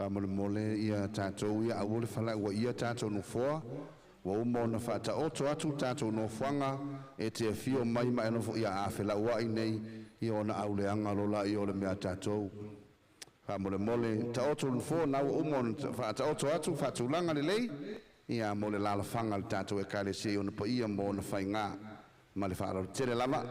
mole mole ia tātou ia awole whala ua ia tātou no foa wa umo na whata oto atu tātou no fuanga e te fio mai mai no fo ia awhela ua i nei i ona auleanga lola i ole mea tātou mole mole ta oto no foa na umo na whata oto atu whatulanga le lei ia mole lala whanga le tātou e kare se ona pa ia mo na whainga ma le whaarau tere lama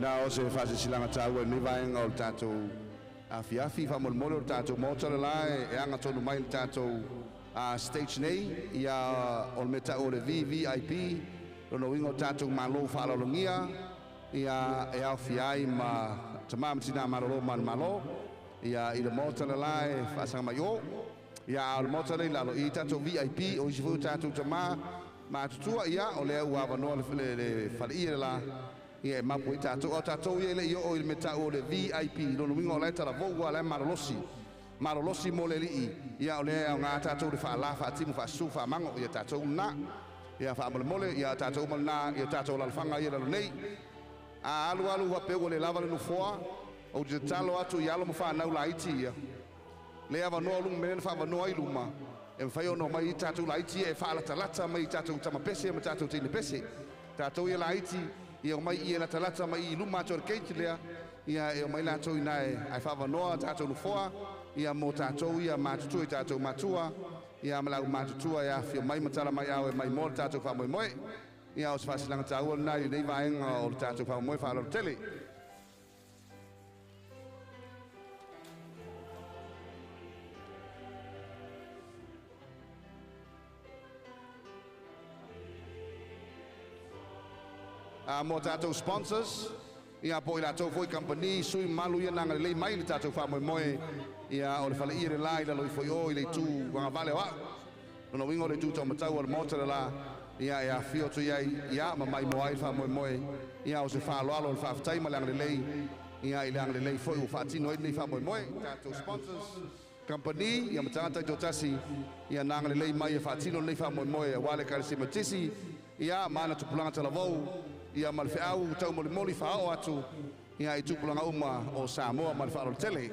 na o se fase silanga tau e ni vaenga o tātou afi fa mol o tātou motala la e anga tonu mai o tātou stage nei ia o meta o le VIP no wingo tātou malo fa lo ngia ia e au fiai ma tamam tina malo malo ia i le motala la e fasa mai o ia o motala la lo i tātou VIP o jifu tātou tama ma tutua ia o le ua va no le fali la ia mapu i tātou o tātou ia le i o il meta o le VIP no wingo la tala voua le marolosi mo le lii ia o le o ngā tātou le whaala whaatimu whaasu whaamango ia tātou na ia whaamole ia tātou malna ia tātou lalwhanga ia lalo nei a alu wa pego le lava le nufoa o te talo atu i alo mo whanau la iti ia le ava noa lungu menen whaavanoa i luma e mwhai ono mai i tātou la iti e whaalata mai i tātou tamapese ma tātou tine pese tātou ia la iti ia mai ia la talata mai i luma ato keiti lea ia e mai la to ina ai fava noa tato no foa ia mo tato ia matutu i tato matua ia malau matutua ia fio mai matala mai au e mai mo tatou fa moi moi ia os fasilanga tau na i nei vaenga o tatou fa moi fa lo tele mo tatou sponsors ia po ila tau foi company sui malu ia nanga le mai le tatou fa moi moi ia o le fale ia le lai la loi foi o ile tu wa vale wa no wingo le tu to matau o motor la ia fio tu ia ma mai moi fa moi moi ia o se fa lo alo fa tai ma lang le lei ia ile ang le lei foi o fa tino ile fa moi moi tatou sponsors company ia matata jotasi ia nanga le lei mai fa tino le fa moi moi wale kalsimatisi ia mana tu pulanga tala vou ia malfe au tau moli fa o atu ia i tupulanga uma o Samoa malfe alo tele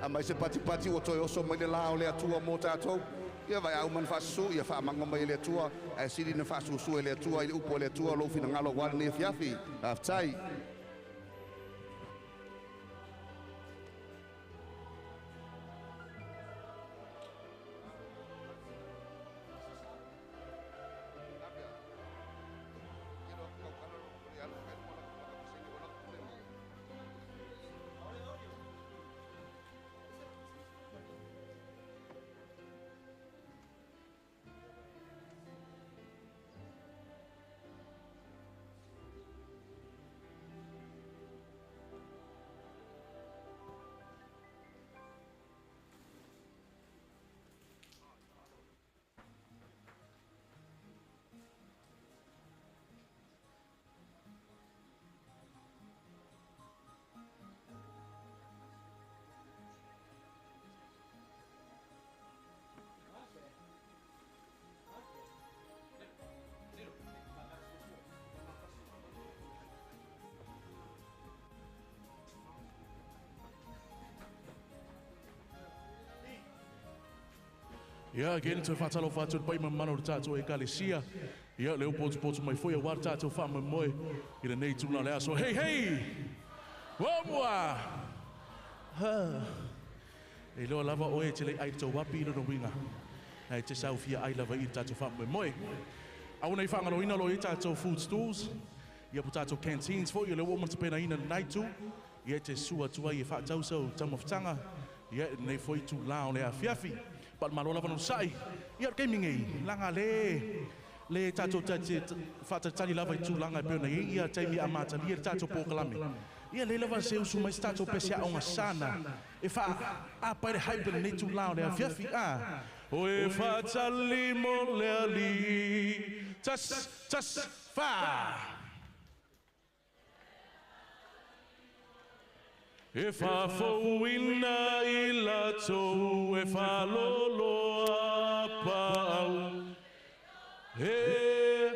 mai se pati o toi oso mai le lao le atua mo tatou ia vai au man fasu ia fa manga mai le atua e siri na fasu su le atua i upo le atua lo fina ngalo wal ne fiafi aftai Ia again to fatalo fatu pai mano tato e kalesia. Ia leo potu mai foi war tato fa moi. Ira nei tu na le so hey. Wamwa. Ha. E lo lava o e tele ai to wapi no winga. Ai te sau fia ai lava i tato fa moi. Au nei fanga no ina lo i tato food stores. Ia potato canteens for you le woman to pena ina night tu. Ia te sua tua i fa tau so tamofutanga. Ia nei foi tu lao le afiafi. But malola vanu sai ia gaming ei langa le tato fata tali lava i langa pe na ia taimi amata ia tato pokalame ia le lava se usu mai tato pesia onga sana e fa a pare hype nei tu lao le fiafi a o e fa tali mo le ali tas fa e fa fouina I latou e fa lolo a pau e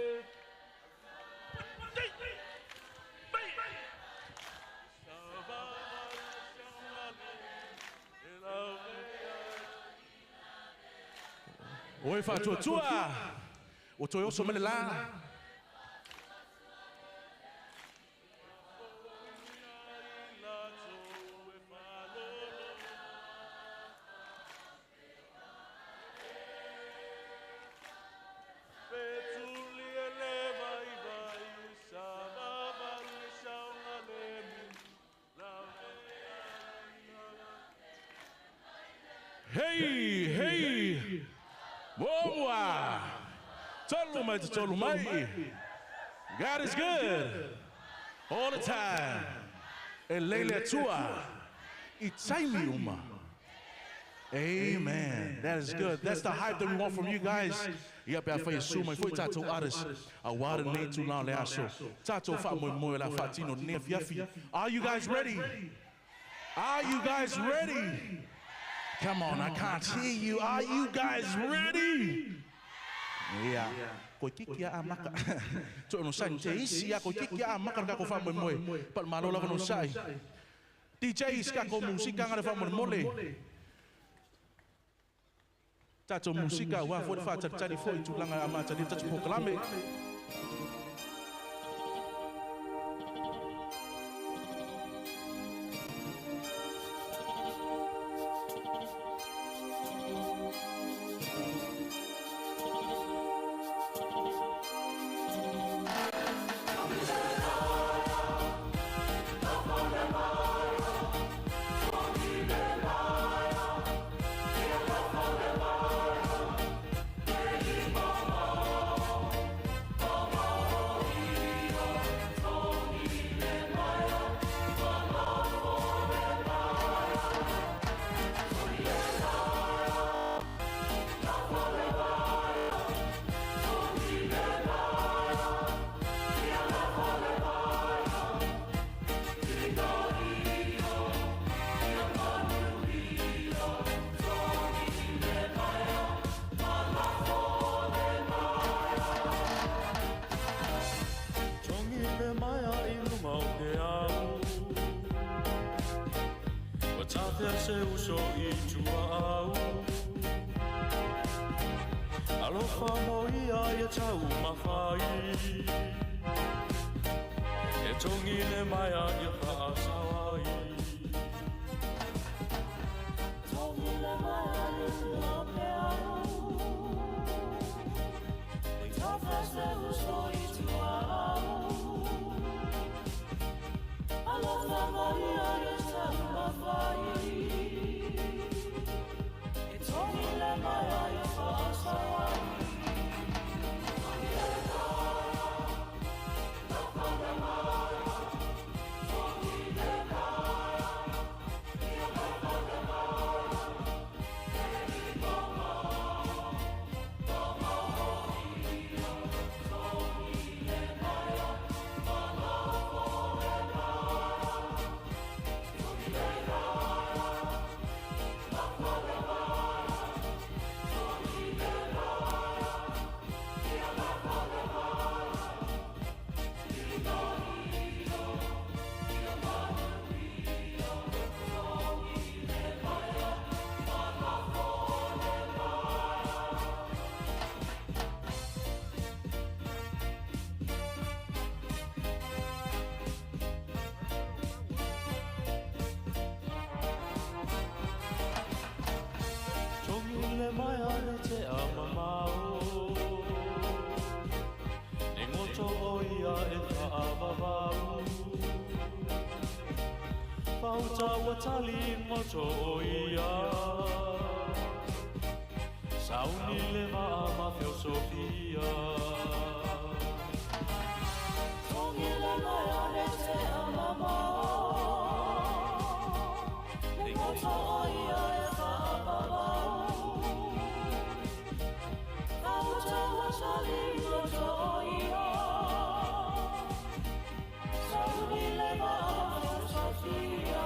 o e fa tua o toi oso mele la Hey, boa, tolu mai. God is good all the time. Elele tua, itaimi uma. Amen. That is good. That's the hype that we want from you guys. Yep, I feel so much. Foi tato artist. A water ne tu na le aso. Tato fa mo la fatino ne fiafi. Are you guys ready? Are you guys ready? Come on, I can't hear you. Are you guys ready? Yeah. Ko kikia amaka. To no sai te isi ko kikia amaka ka ko fa mo mo. Pa malo la no sai. DJ ska ko musika ngare fa mo mole. Tato musika wa fo fa tari fo tu langa amata di tatu proclame. Se uso I tuau Alofa moia e tau mawhai E tongi ne maia I whaasawai Tongi ne maia I tuau E tawha se uso I tuau Alofa moia e tau mawhai Tali motoia Sauni leva ama filosofia Tongi le maia ne te amama Ni motoia e whaababau Pauta tali motoia Sauni leva ama filosofia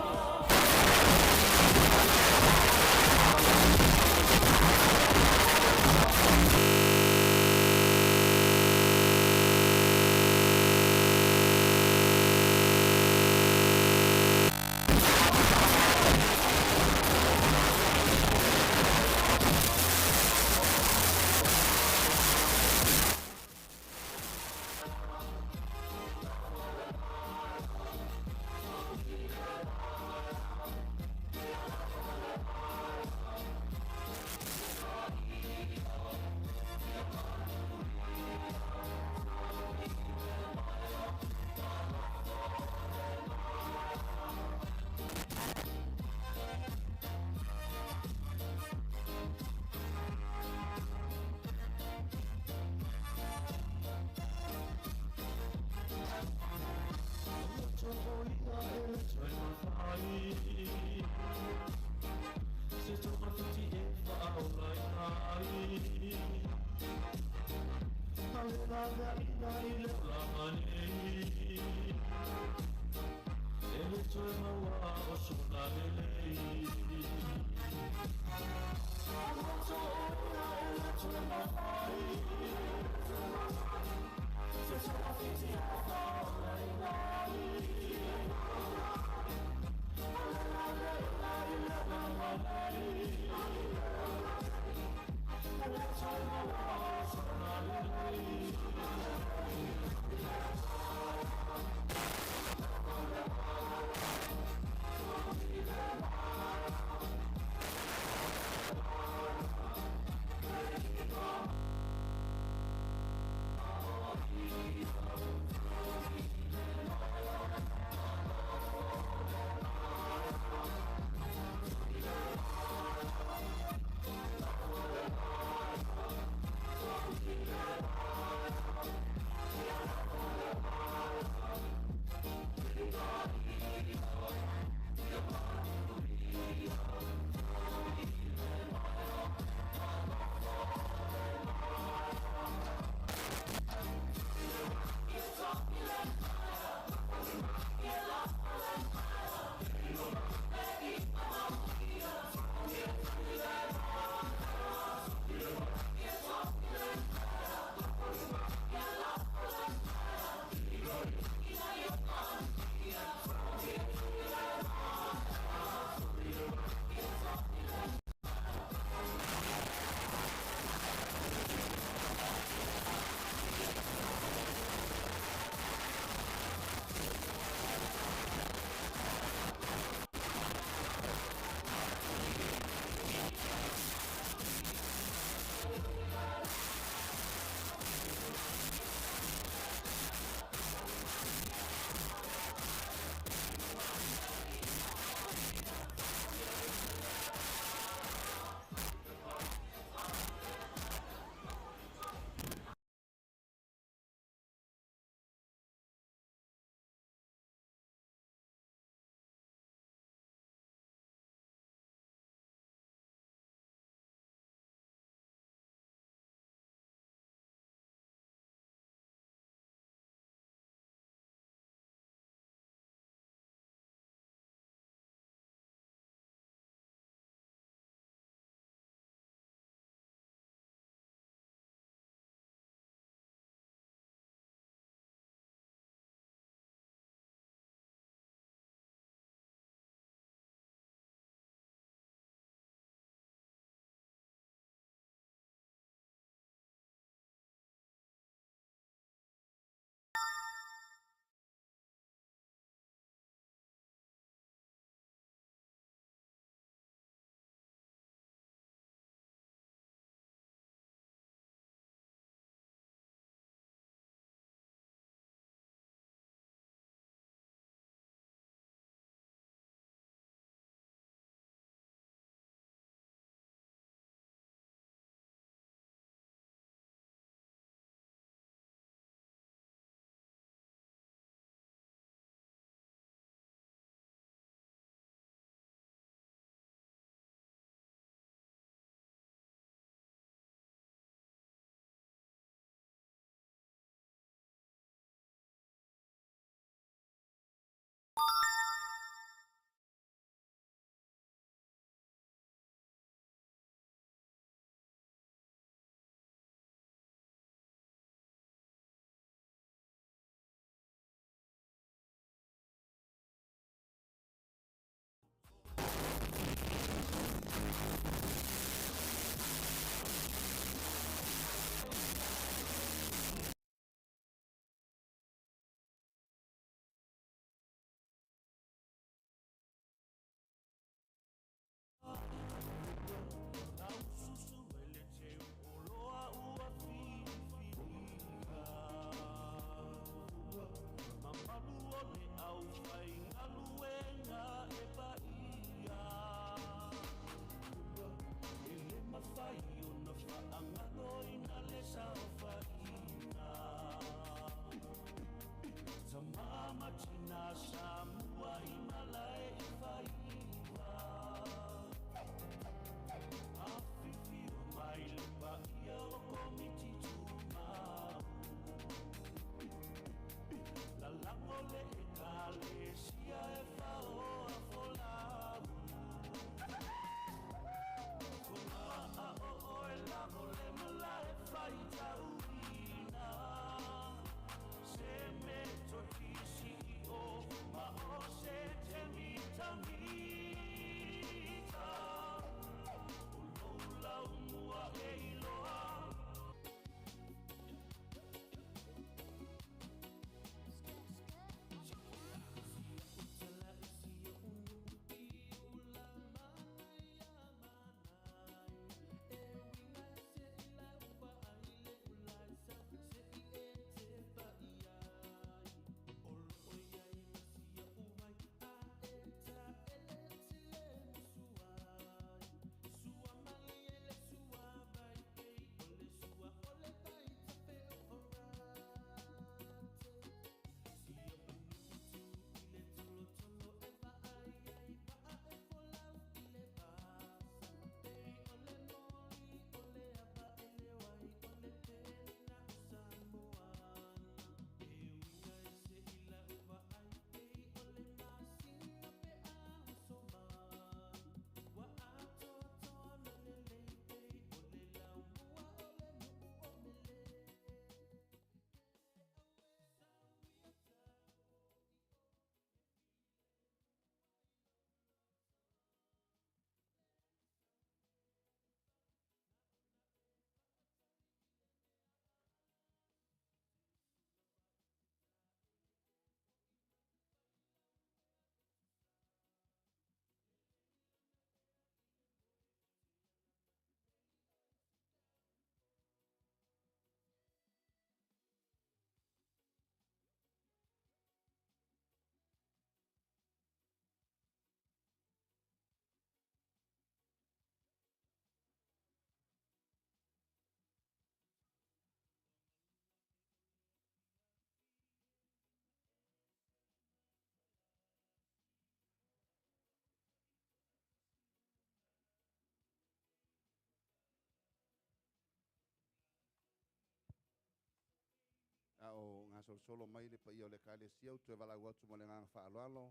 solo mai le pa ia o le kalesia o te valau atu mo le nganga whaaloalo.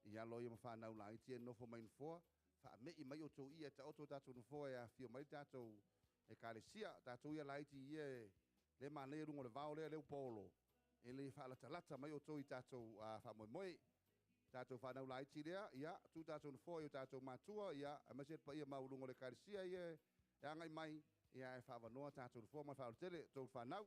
Ia lo ia mawhanau la iti e nofo mai nfoa. Wha mei mai o tō ia ta oto tātou nfoa e a whio mai tātou e kalesia. Tātou ia la iti ia le mane rungo le vao lea leo polo. E le whaalata mai o tō i tātou whamoe moe. Tātou whanau la iti lea, ia, tū tātou nfoa i o tātou mātua, ia, a maset pa ia maurungo le kalesia ia, e angai mai, ia e whaavanoa tātou nfoa mai whaalatele, tō whanau.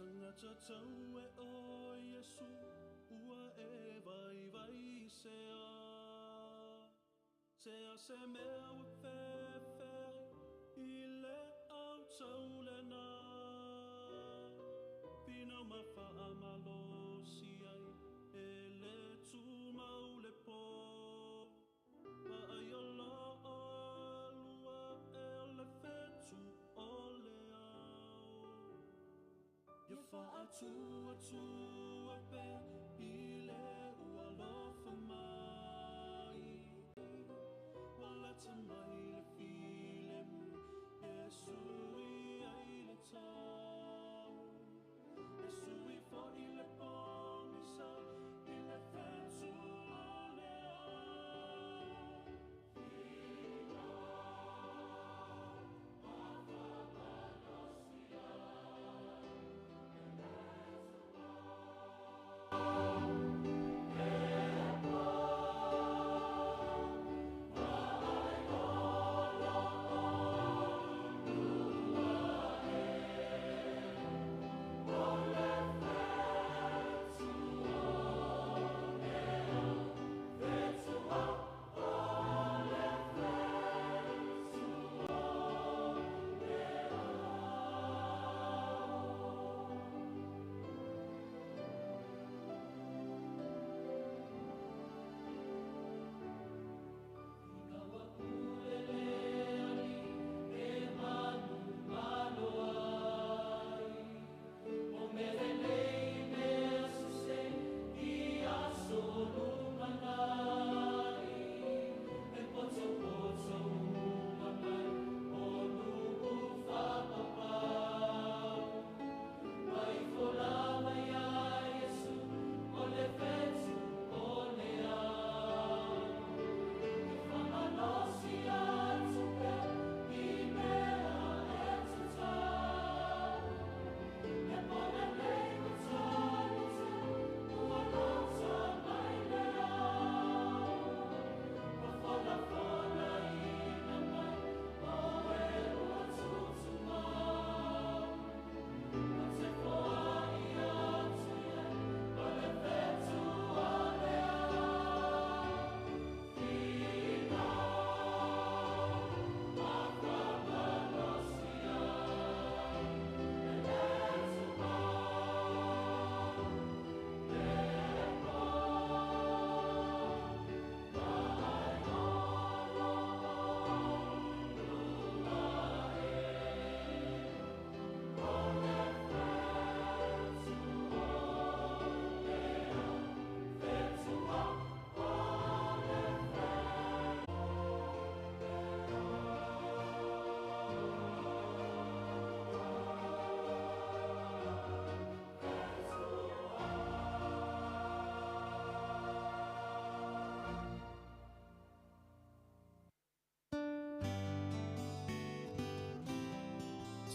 Tangata tau e o Yesu, ua e vai sea. Sea se mea wa fefe, I le au tau le na. Pina ma wha amalo si ai, e le tu mau le po. Pa ai o lo o lua e o le fetu o le au. Ia whaatu a pe I le ua lofa mai. Walata mai le file mu Yesu I ai le tau. Yesu I fo I le pongisa I le fetu o le au.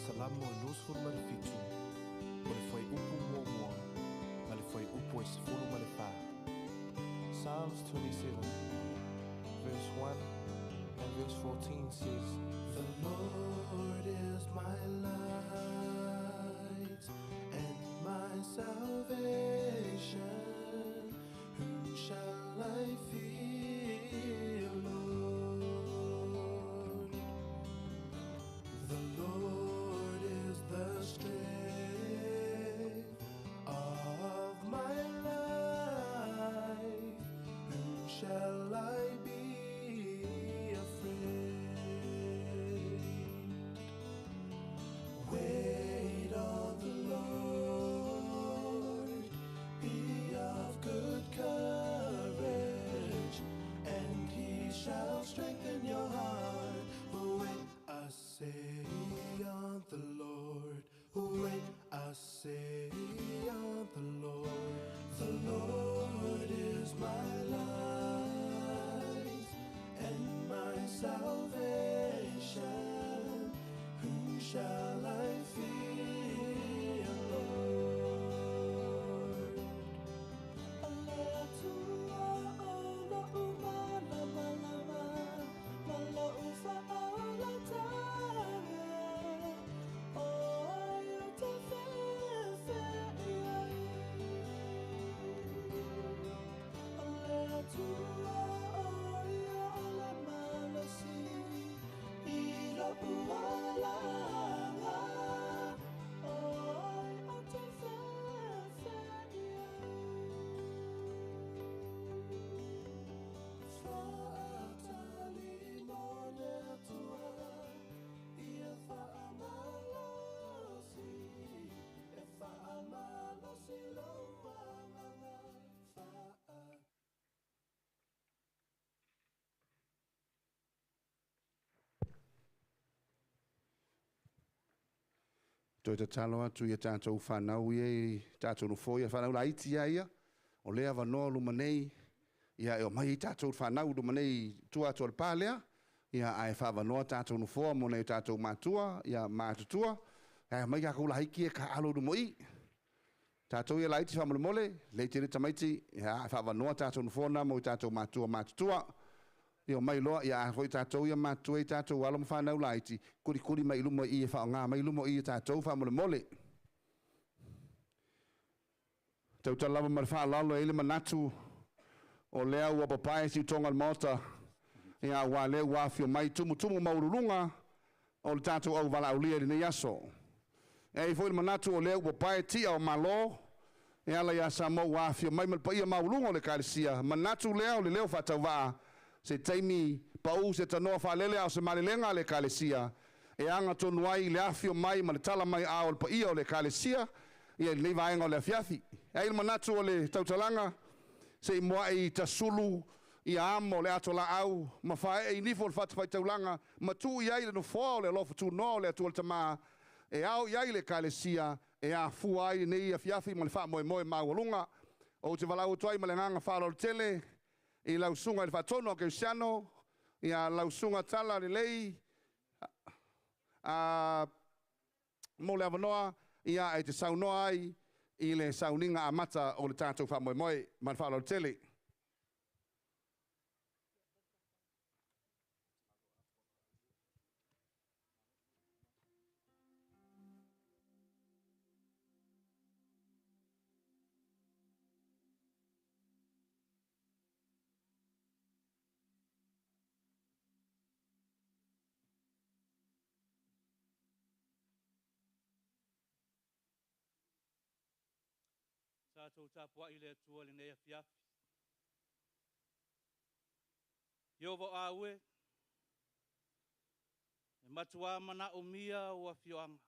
Salamu e nus furu ma le fitu, o le fai upu mua mua, ma le fai upu e sifuru ma le fa. Psalms 27, verse 1 and verse 14 says, The Lord is my light and my salvation. Whom shall I fear, Lord? The Lord is the strength of my life. Whom shall I be afraid? Wait on the Lord, be Toi te talo atu ia tātou whanau ia tātou nufo ia whanau la iti ia. O lea wanoa luma nei. Ia o mai tātou whanau luma nei tua atu al pālea. Ia ai whawanoa tātou nufo mo nei tātou mātua. Ia mātutua. Ia mai ka kula hiki e ka alo lumo i. Tātou ia la iti whamole mole. Leiti rita maiti. Ia ai whawanoa tātou nufo na mo tātou mātua mātutua. Ia mai loa ia hoi tātou ia mātua i tātou wala mo whanau la iti. Kuri mai lumo i e whao ngā mai lumo i e tātou whamole mole. Tau talawa mara whaalalo e ile manatu o lea ua papai si tonga mota. Ia wā lea wāwhio mai tumu maururunga o le tātou au wala aulia ni yaso. E foi manatu o lea ua papai tia o malo. Ia la ia sa mo wāwhio mai malpaia maurunga o le kāresia. Manatu lea o le leo whatau waa. Se taimi pau se tanoa whalele au se malilenga le kāresia. E anga tonu ai le awhio mai ma le tala mai au le paia o le kāresia. Ia le vaenga o le afiafi. E il manatu o le tautalanga. Se i moa i tasulu i amo le ato la au. Ma whae e nifo le whatawhai taulanga. Ma tu i ai le no fua o le alofa tu no le atu o le tama. E au i ai le kālesia. E a fua ai nei afiafi ma le wha moe maualunga. O te walau tuai ma le nganga whalo le tele. I lausunga i le whatono o keusiano. I a lausunga tala le lei. Mo le avanoa. Ia e te saunoa ai i le sauninga a mata o le tātou wha moe man whaalo tele. Tātou tāpua i le atua le nei afiafi. Iowa aue, e matua mana o mia o afioanga.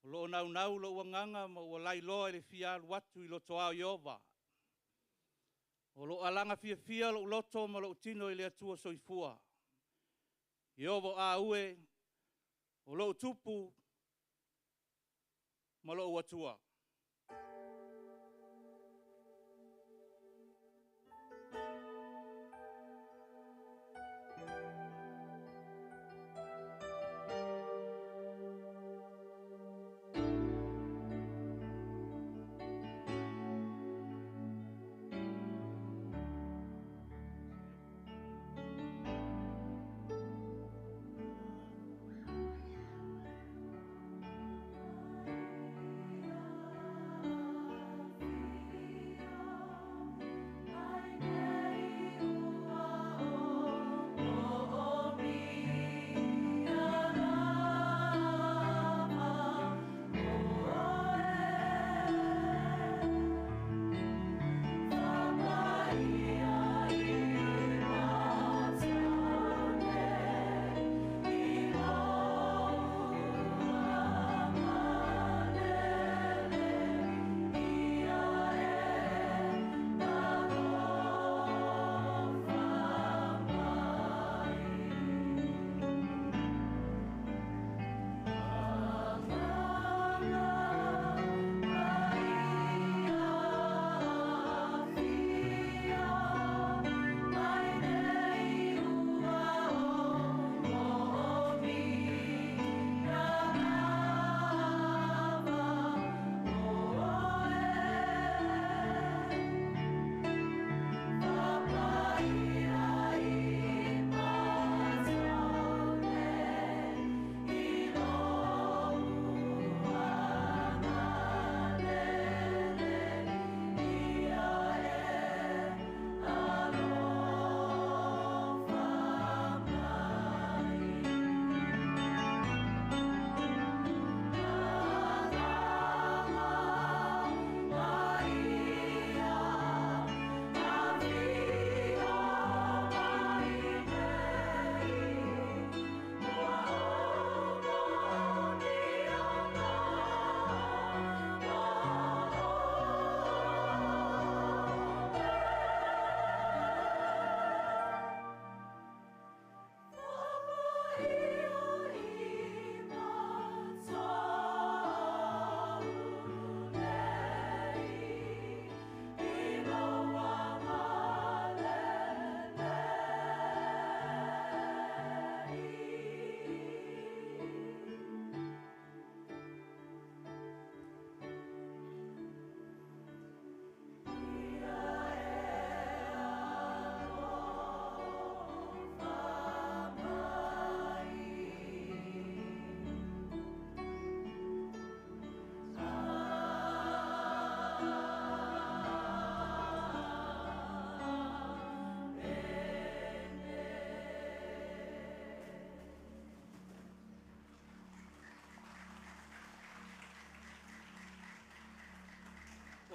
O lo nau lo uanganga ma o lai loa le fia watu i loto ao Iowa. O lo alanga fia lo loto ma lo tino i le atua soifua. Iowa aue, o lo tupu ma lo atua.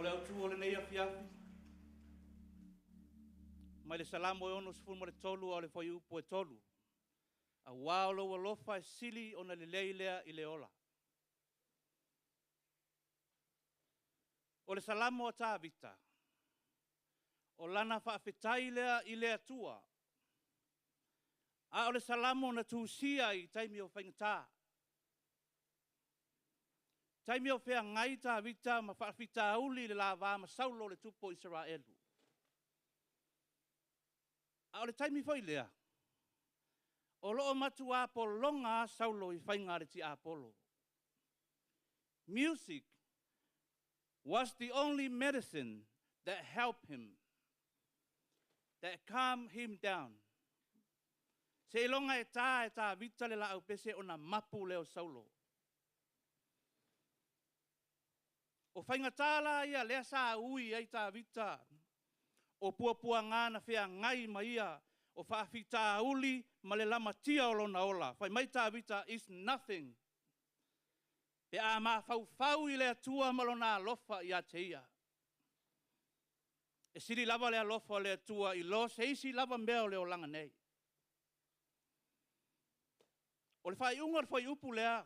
O le au tu o le nei afiafi. Mai le salamo e ono sifun mo le tolu o le fai upu e tolu. A wao lo alofa e sili o na le leilea i le ola. O le salamo o tā vita. O lana whaafetai lea i le atua. A o le salamo na tūsia i taimi o whaingatā. Taimi o whea ngai tā vita ma whaafita uli le lava ma saulo le tupo Israelu. A o le taimi whai lea. O loo matu a polonga saulo i whaingare ti a polo. Music was the only medicine that helped him, that calmed him down. Se ilonga e tā vita le la au pese o na mapu leo saulo. O whaingatala ia lea sa ui ai tā vita. O puapua ngā na whea ngai ma ia. O whaafita uli ma le lama tia o lona ola. Whai mai tā vita is nothing. Pe a mā whau i lea tua ma lona alofa i a te ia. E siri lava lea alofa lea tua i lo se isi lava mea o leo langa nei. O le whai ungar whai upu lea.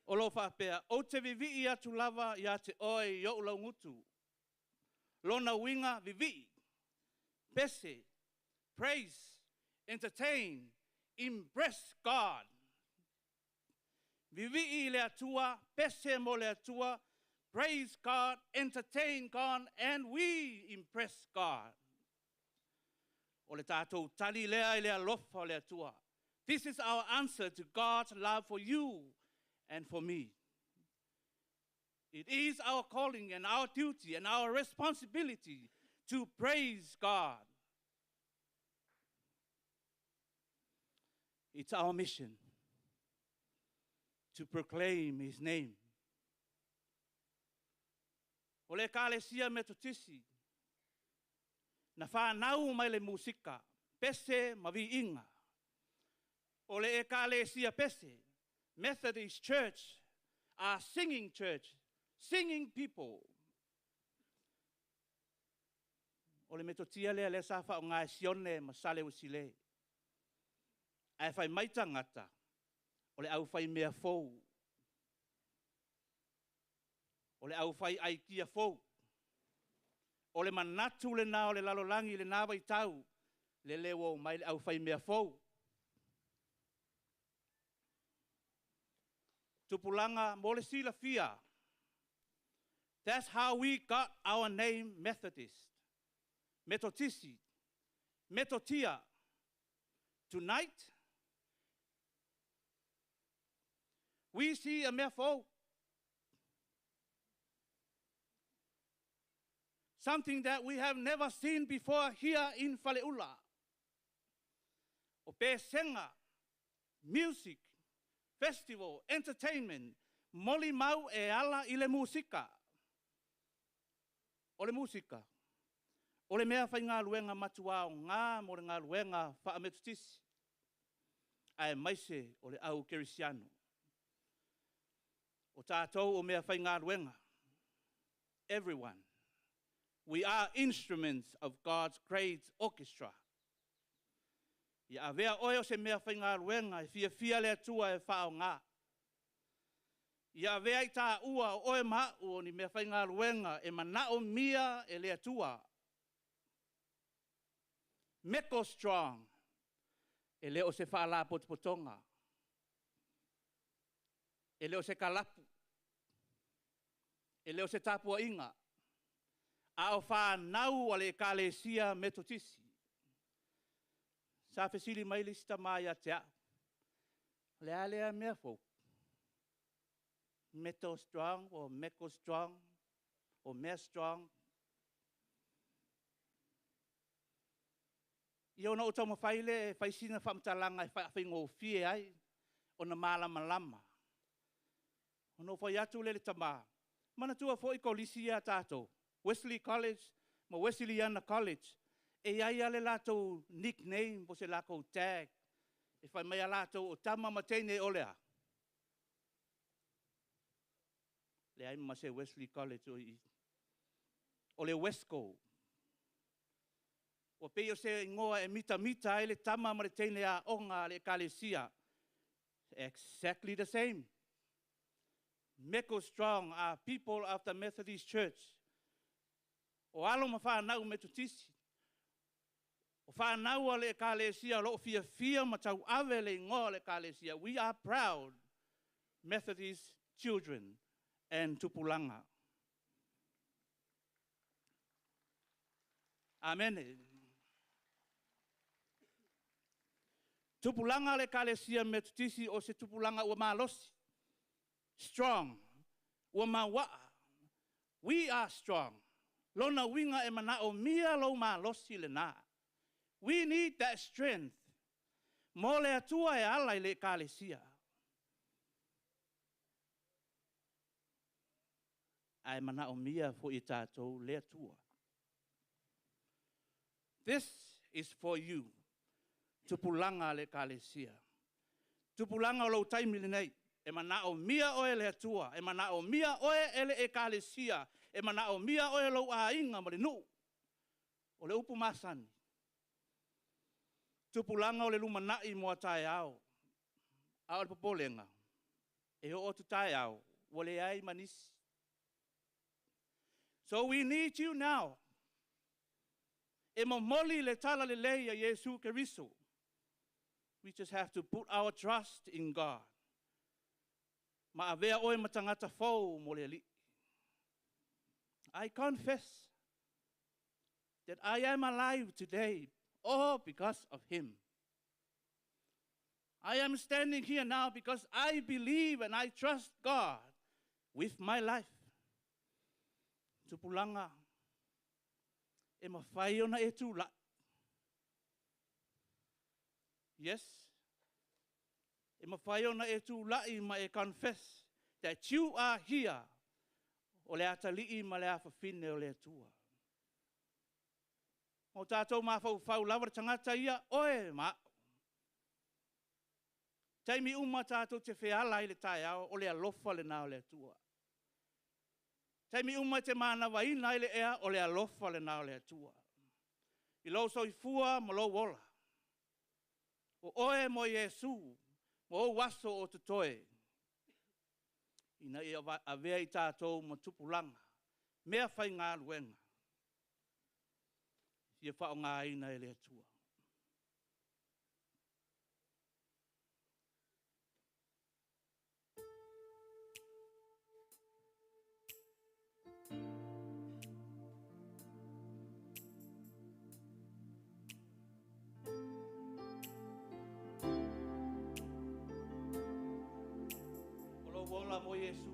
O lo whaapea, o te vivi i atu lava i a te oe i o lau ngutu. Lona winga vivi. Pese, praise, entertain, embrace God. Vivi i le atua, pese mo le atua, praise God, entertain God, and we impress God. O le tātou tali lea I le alofa le atua. This is our answer to God's love for you and for me. It is our calling and our duty and our responsibility to praise God. It's our mission to proclaim His name. O le kālesia me totisi, na whanau mai le musika, pese ma vi inga. O le kālesia pese, Methodist Church, a singing church, singing people. O le metotia lea le sa wha o ngā sione ma sale o sile. Ai whai maita ngata, o le au whai mea fou. O le au whai ai kia fou. O le manatu le nā o le lalolangi le nā wai tau, le lewo mai le au whai mea fou. Tupulanga mo le sila fia. That's how we got our name Methodist. Metotisi. Metotia. Tonight, we see a mefo. Something that we have never seen before here in Faleula. O pe senga, music, festival, entertainment, moli mau e ala i le musika. O le musika. O le mea whai ngā luenga matuao ngā mo le ngā luenga whaametutisi. Ai maise o le au kerisiano. O tātou o mea whai ngā luenga. Everyone. We are instruments of God's great orchestra. Ia avea oe o se mea whai ngā luenga e fia lea tua e whao ngā. Ia avea I tā ua o oe mau o ni mea whai ngā luenga e manao mia e lea tua. Meko strong. E leo se whaala potopotonga. E leo se kalapu. E leo se tapua inga. A o whanau ale kālesia metotisi. Sa fesili mai lista mai a te a. Lea lea mea fōk. Meto strong or meko strong or mea strong. Ia ona o tau mawhaile, whaisina whamtalanga e whaingo fie ai, o na malama lama. Ono whai atu le tama. Mana tua fo I kolisi a tātou. Wesley College, ma Wesleyana College. E ai ale lātou nickname, po se lākou tag. E whai mai a lātou o tama matene olea. Le ai ma se Wesley College o le Wesco. O pe o se ingoa e mita ele tama ma le teine a onga le kalesia. Exactly the same. Meko Strong are people of the Methodist Church. O alo ma whanau me tutisi. O whanau a le kalesia lo fia ma tau ave le ingoa le kalesia. We are proud Methodist children and tupulanga. Amen. Tupulanga le kalesia me tutisi o se tupulanga ua malosi. Strong. Ua mawaa. We are strong. Lona winga e mana o mia lo malosi le na. We need that strength. Mo le atua e alai le kalesia. Ai mana o mia fo i tātou le atua. This is for you. Tupulanga le kalesia. Tupulanga o lo taimi le nei. E mana o mia oe le atua. E mana o mia oe ele e kalesia. E mana o mia oe lo a inga mo le nu. O le upu masani. Tupulanga o le lumanai mo tae au. A o le popolenga. E o tu tae au. O le ai manisi. So we need you now. E momoli le tala le leia Yesu Keriso. We just have to put our trust in God. Ma avea oe matangata fau mo le li. I confess that I am alive today, all because of him. I am standing here now because I believe and I trust God with my life. Tupulanga, e mawhai ona e tūla. Yes, e mawhai ona e tūla I ma e confess that you are here. O le atali'i ma le awhawhine o le atua. O tātou mawhau lawar tangata ia, oe ma. Taimi uma tātou te whiala I le tae au, o le alofa le nā o le atua. Taimi uma te mana waina I le ea, o le alofa le nā o le atua. I lo soifua ma lo wola. O oe mo Yesu, mo o waso o tutoe. Ina I avea I tātou ma tupulanga. Mea whai ngā luenga. Ia whao ngā ina e le atua. Olo wola mo Yesu.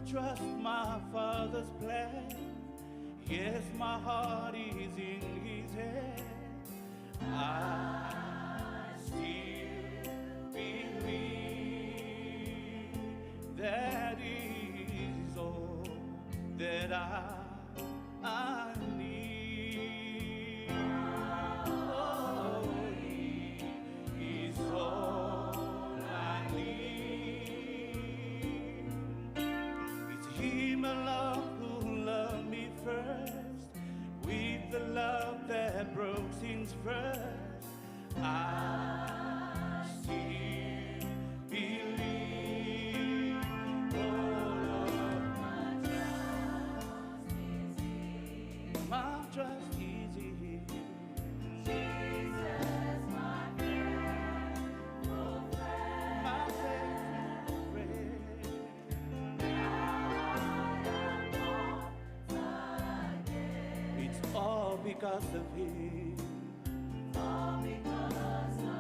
trust my Father's plan. Yes, my heart is in His hand. I still believe that is all that I need. Oh, He is all I need. It's Him alone who loved me first, with the love that broke things first. I still believe. Oh, my trust is in Him. Jesus, my faithful friend. My faithful friend. It's all because of Him. All because of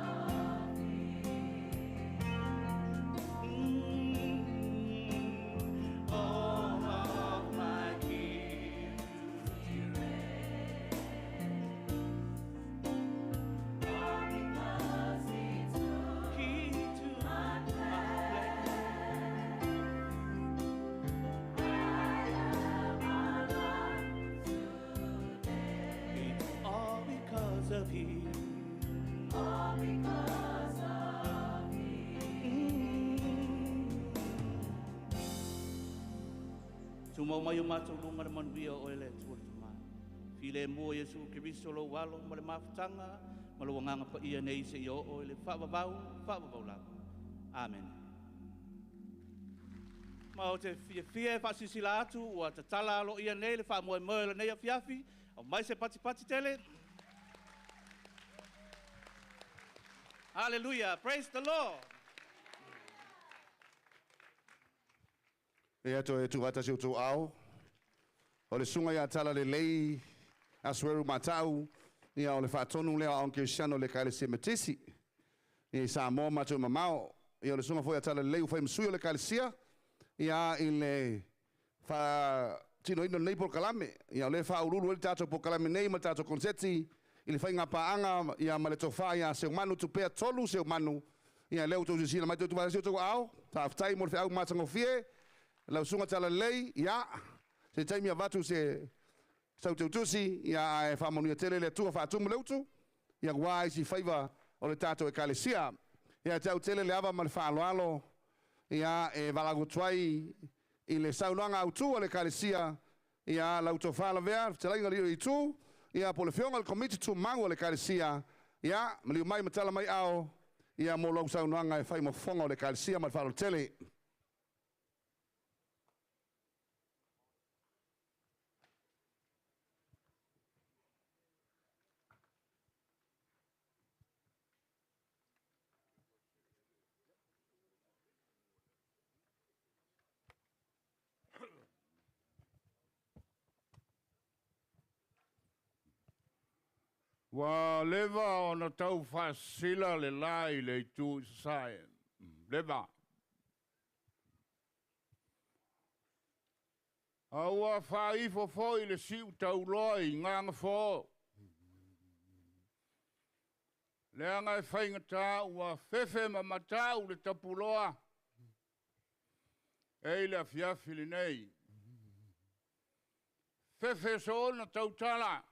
All of my guilt erased. all because He took He took my place. I am alive today. It's all because of Him. All because of Tumo mai o mātou lunga na manuia o ele tuara tama. File mua Yesu Kiristo lo walo ma le mafutanga, ma lo wanganga pa ia nei se i o ele whaavavau lau. Amen. Ma o te fie whaasisila atu, ua te tala alo ia nei le whaamoe moe le nei a fiafi, o mai se pati tele. Hallelujah, praise the Lord. E ato e tuvata si utu au. O le sunga ia tala le lei asweru matau. Ia o le whaatonu lea on Kirsiano le kaile sia metisi. I sa mo matu mamao. Ia o le sunga foi tala le lei ufai msui o le kaile sia. Ia i le wha tino ino nei por kalame. Ia o le wha ururu le tato por kalame nei ma tato konseti. I le whai ngā paanga ia ma le tofa ia se manu tupea tolu se manu. Ia leo tu sisina mai tu vasi tu au. Ta aftai mo le wha au matango fie. Lau sunga tala lei, ia, se taimi a watu se sauteutusi, ia e whamonia tele le tua whaatumu leutu, ia wai si whaiva o le tato e kalesia, ia tau tele le awa ma le whaaloalo, ia e valagotuai i le saunanga au tu o le kalesia, ia lau to whaala vea, talainga rio i tu, ia po le whionga le komiti tu mangu o le kalesia, ia, maliu mai matala mai ao, ia mo lau saunanga e whai mo whonga o le kalesia ma le whaalo tele. Wa leva ona tau fasila le lai le tu sai. Leva. Aua fai fo foi le siu tau loi ngang fo. Le anga fai ngata ua fefe ma matau le tapuloa. Ei le fiafi le nei. Fefe so na tau tala.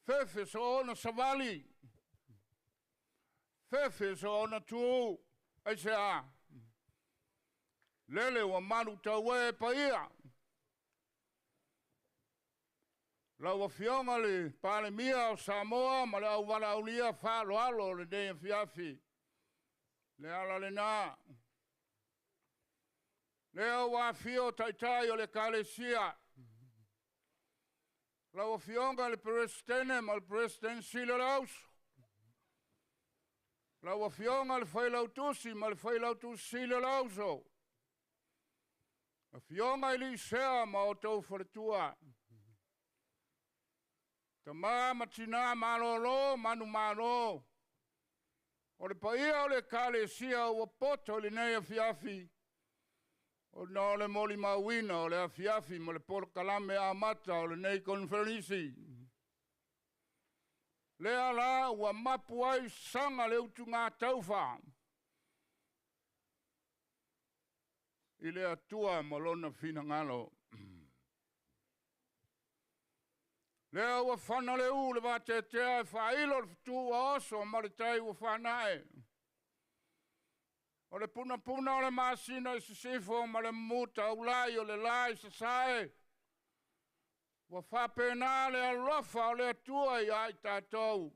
Fefe so na savali. Fefe so na tu. Aisea. Lele wa manu tawe pa ia. La wa fionga le pale mia o Samoa ma le au wala ulia fa lo alo le de fiafi. Le ala le na. Le wa fio taitai o le kalesia. La wa fionga le presidente ma le presidente Silaus. La wa fionga le fai lautusi ma le fai lautusi Silaus. A fionga ili sea ma o tau wharetua. Ta maa matina malolo manu malo. O le paia o le kale sia o poto le nei a fiafi. O na le moli mawina o le afiafi mo le polo kalame a mata o le nei konferenisi. Le ala ua mapu ai sanga le utu ngā tauwha. I le atua mo lona fina ngalo. Lea ua whana le u le wate tea e whailo le fitu ua oso ma le tai ua whanae. O le puna o le masina i sisifo ma le muta ulai o le lai sasae. Ua whapena le alofa o le atua i ai tātou.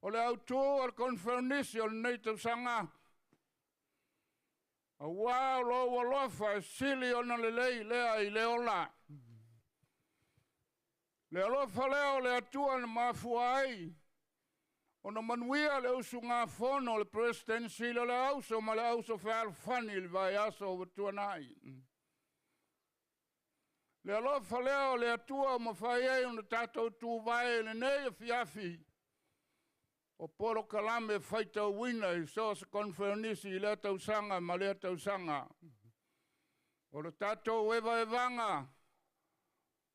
O le autu o le konfernisi o le nei tausanga. A wā lo alofa e sili o na le lei lea i le ola. Le alofa leo le atua na mafua ai. O na manuia le usu ngā fono le presidency le auso ma le auso whaalfani le vai aso o tua nai. Le alofa leo le atua ma whai ei una tātou tū vai le nei a fiafi. O poro kalame whaita wina i so se konfernisi i le tausanga ma le tausanga. O le tātou ewa evanga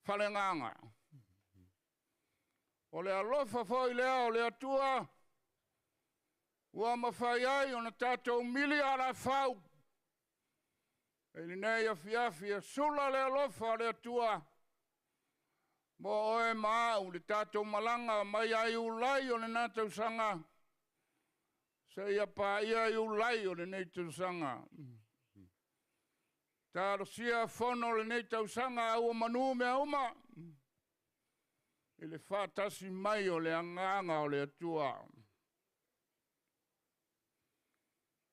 whalenganga. O le alofa foi lea o le atua, ua mawhai ai o na tātou mili ara whau. E ni nei a fiafi e sula le alofa o le atua. Mo oe maa o le tātou malanga mai ai ulai o le nātou sanga. Se ia pā ia i ulai o le neitou sanga. Tāro sia fono le neitou sanga au manu mea uma. I le whātasi mai o le anganga o le atua.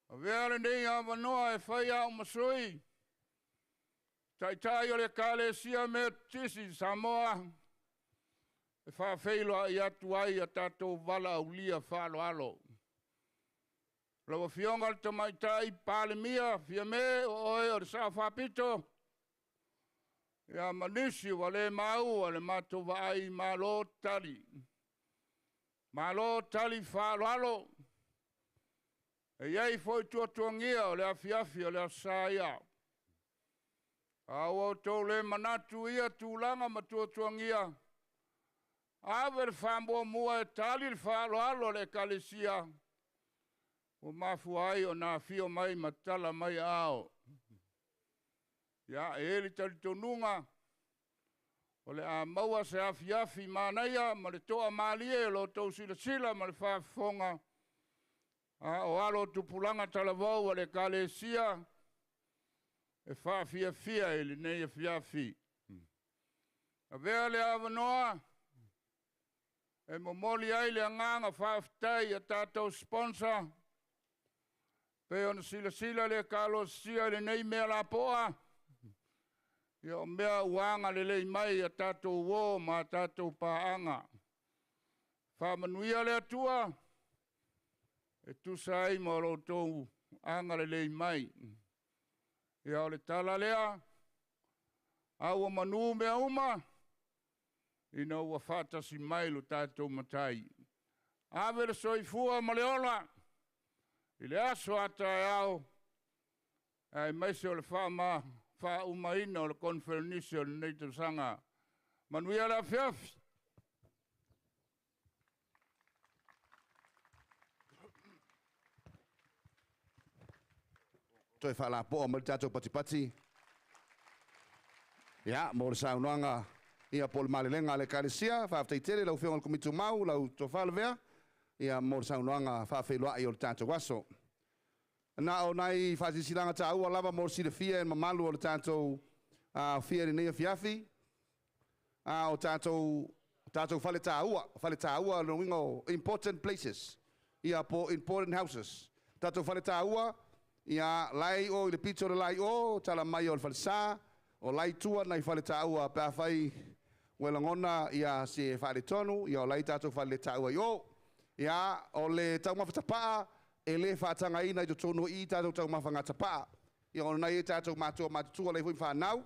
A vea nei a wanoa e whai au masui. Tai o le kālesia me tisi Samoa. E whawheilo i atu ai a tātou wala au lia whalo alo. Lawa fionga le tamaitai pālemia, fia me o e o le sa whapito. Ia manisi wa le mau wa le mato vai malo tali. Malo tali whalo alo. E iei foi tuangia o le afiafi o le asaia. Awa tau le manatu ia tūlanga ma tuangia. Awe le whamboa mua e tali le whalo alo le kalesia. O mafu ai o nā fio mai matala mai ao. Ia e li tali tonunga. O le a maua se afiafi manaia ma le toa malie lo tau sila ma le whafonga. O alo tupulanga talavau a le kalesia. E whafia e li nei afiafi. A vea le awanoa. E momoli ai le anganga whaftai a tātou sponsor. Pe ona sila le kalosia le nei mea la poa. Ia o mea uanga le lei mai a tātou wō ma tātou pāanga. Whamanuia le atua. E tusa ai ma lo tōu anga le lei mai. Ia o le tala lea. Aua manu mea uma. Ina ua whātasi mai lo tātou matai. Awere soifua ma le ola. I le aso ata e au. Ai maise o le whaama. Wha umaina o le konfernisi o le neitou sanga. Manuia la fiafi. Toi whala po o mali tātou pati. Ia, mo le saunoanga ia po le malilenga le kalesia, whaafteitere lau whionga le kumitu mau, lau to whalawea. Ia mo le saunoanga whaafeiloa i o le tātou aso. Na o nai whaatisilanga tā ua lava mo le sile fia en mamalu o le tātou fia ni nea fiafi. O tātou whale tā ua no wingo important places. Ia po important houses. Tātou whale tā ua. Ia lai o i le pito le lai o, tala mai o le whalesa, o lai tua nei whale tāua pēr whai welangona ia se whale tonu, ia o lai tātou whale tāua i o. Ia o le taumawhatapaa, e le whaatanga ina i to tonu i tātou taumawhangatapaa. Ia o nei e tātou mātua mātutua lei hui whanau,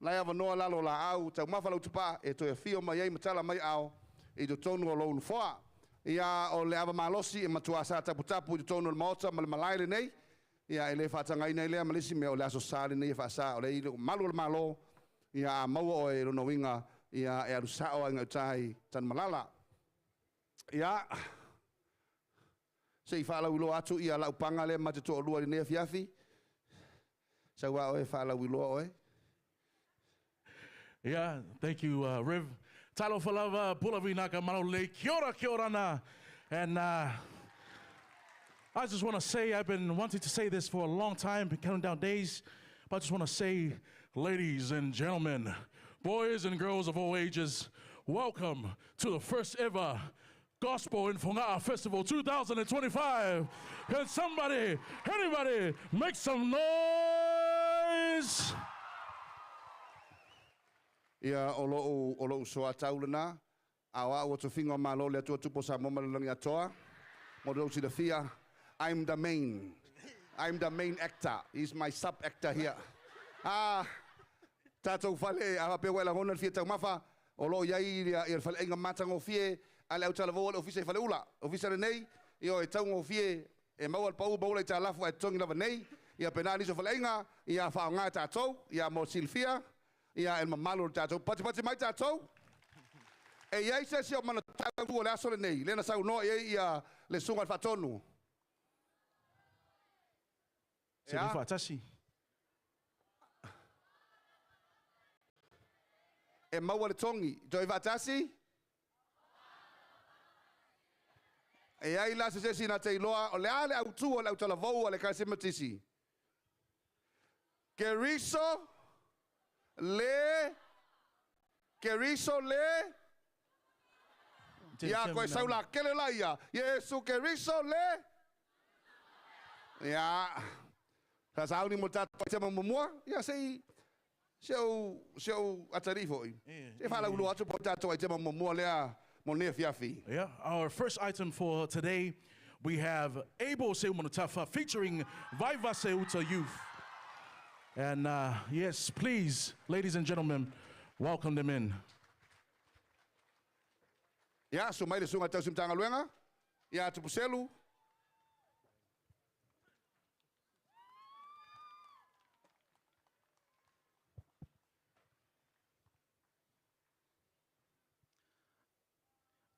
lai awa noa lalo la au, taumawhalautapaa, e toi a fio mai ei matala mai au, i to tonu o lounu whoa. Ia o le awa malosi e matua sa tapu i to tonu le maota ma le malaile nei, Ia ele whatangai nei lea malisi mea o le aso sāre nei e whaasa o le i malo le malo. Ia a maua o e rono winga. Ia e arusao a ngautai tan malala. Ia se i whaalau ilo atu ia lau panga le mate to o lua ni nea fiafi. Sa wa o e whaalau ilo o e. Yeah, thank you, Riv. Talo falava pulavinaka manole kia ora na. And I just want to say, I've been wanting to say this for a long time, been counting down days, but I just want to say, ladies and gentlemen, boys and girls of all ages, welcome to the first ever Gospel in Foga'a Festival 2025. Can somebody, anybody, make some noise? Ia o lo soa taulana. Awa o to fingo malo le to tupo sa moma langi atoa. Mo do si the fia. I'm the main actor. He's my sub actor here. Tato fale a pe wela hona fia tau mafa. O lo yai ia fale enga matango fie. Ale au tala vo ofisa fale ula. Ofisa nei io e tau fie e mau al pau bola ta lafu e tongi lava nei. Ia penali so fale enga ia fa nga tato ia mo silfia. Ia el mamalo tato. Pati mai tato. E iai se o mana tau le aso le nei. Lena sau no ia le sunga al fatonu. Se le fatasi. E maua le tongi. Toi fatasi? E ai la se sina te iloa o le ale au tu o le au talavou o le kasimatisi. Keriso le ia koe saula kele la ia. Yesu keriso le ia. Ka sauni mo tato te mamua. Ia sei seu atarifo. Se fala ulo atu po tato te mamua lea mo ne fiafi. Yeah, our first item for today, we have Able Seumanutafa featuring Vaiva Seuta Youth. And yes, please, ladies and gentlemen, welcome them in. Ya, so mai le sunga tau simtanga luenga. Ya, te puselu.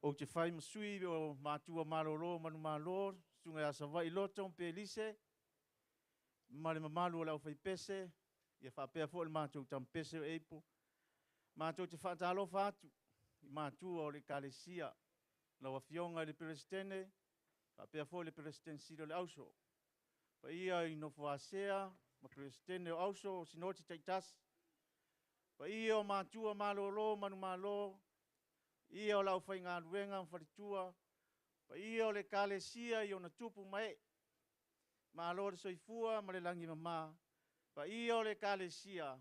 O te whai masui o mātua maroro, manu maroro, sunga asa vai loto, pe lise, mare mamalu o lau whai pese, ia whapea fo le mātua tam pese o eipo. Mātua te whaatalo whātu, i mātua o le kalesia, lawa fionga le perestene, whapea fo le perestensiro le auso. Pa ia i no whaasea, ma perestene o auso, o sinoti taitas. Pa ia o mātua maroro, manu maroro, ia o lau whai ngā ruenga mwharitua. Pa ia o le kalesia i o na tupu mai. Ma alo le soifua ma le langi mama. Pa ia o le kalesia.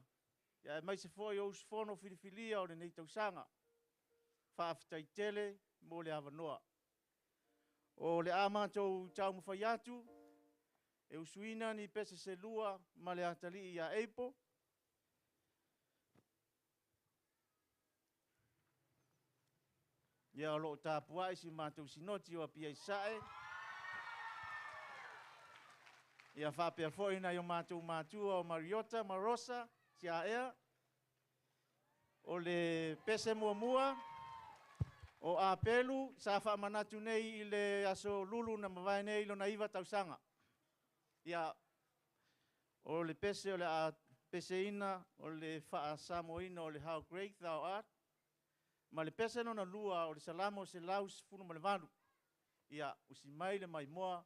Ia mai se foi o usfono filifilia o le nei tausanga. Whaafitai tele mo le awanoa. O le amatou tau mwhai atu. E usuina ni pese se lua ma le atali ia eipo. Ia o loo tāpua isi mātou sinoti o apia isae. Ia whapea fōina i o mātou mātua o Mariota, Marosa, tia ea. O le pese mua, o apelu, sa whaamanatu nei i le aso lulu na mawai nei ilo na iwa tausanga. Ia o le pese o le a pese ina, o le wha samoina o le how great thou art. Ma le pese no na lua o le salamo se laus funu ma le vanu. Ia usi mai le mai moa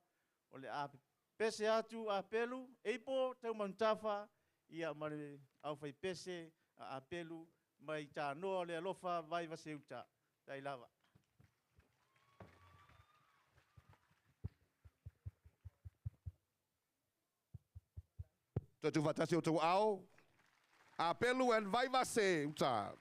o le a pese atu a pelu. Eipo tau mantafa ia ma le au fai pese a pelu mai ta noa le alofa vai vaseuta. Tai lava. Tu vatasi o tau ao. A pelu en vai vaseuta.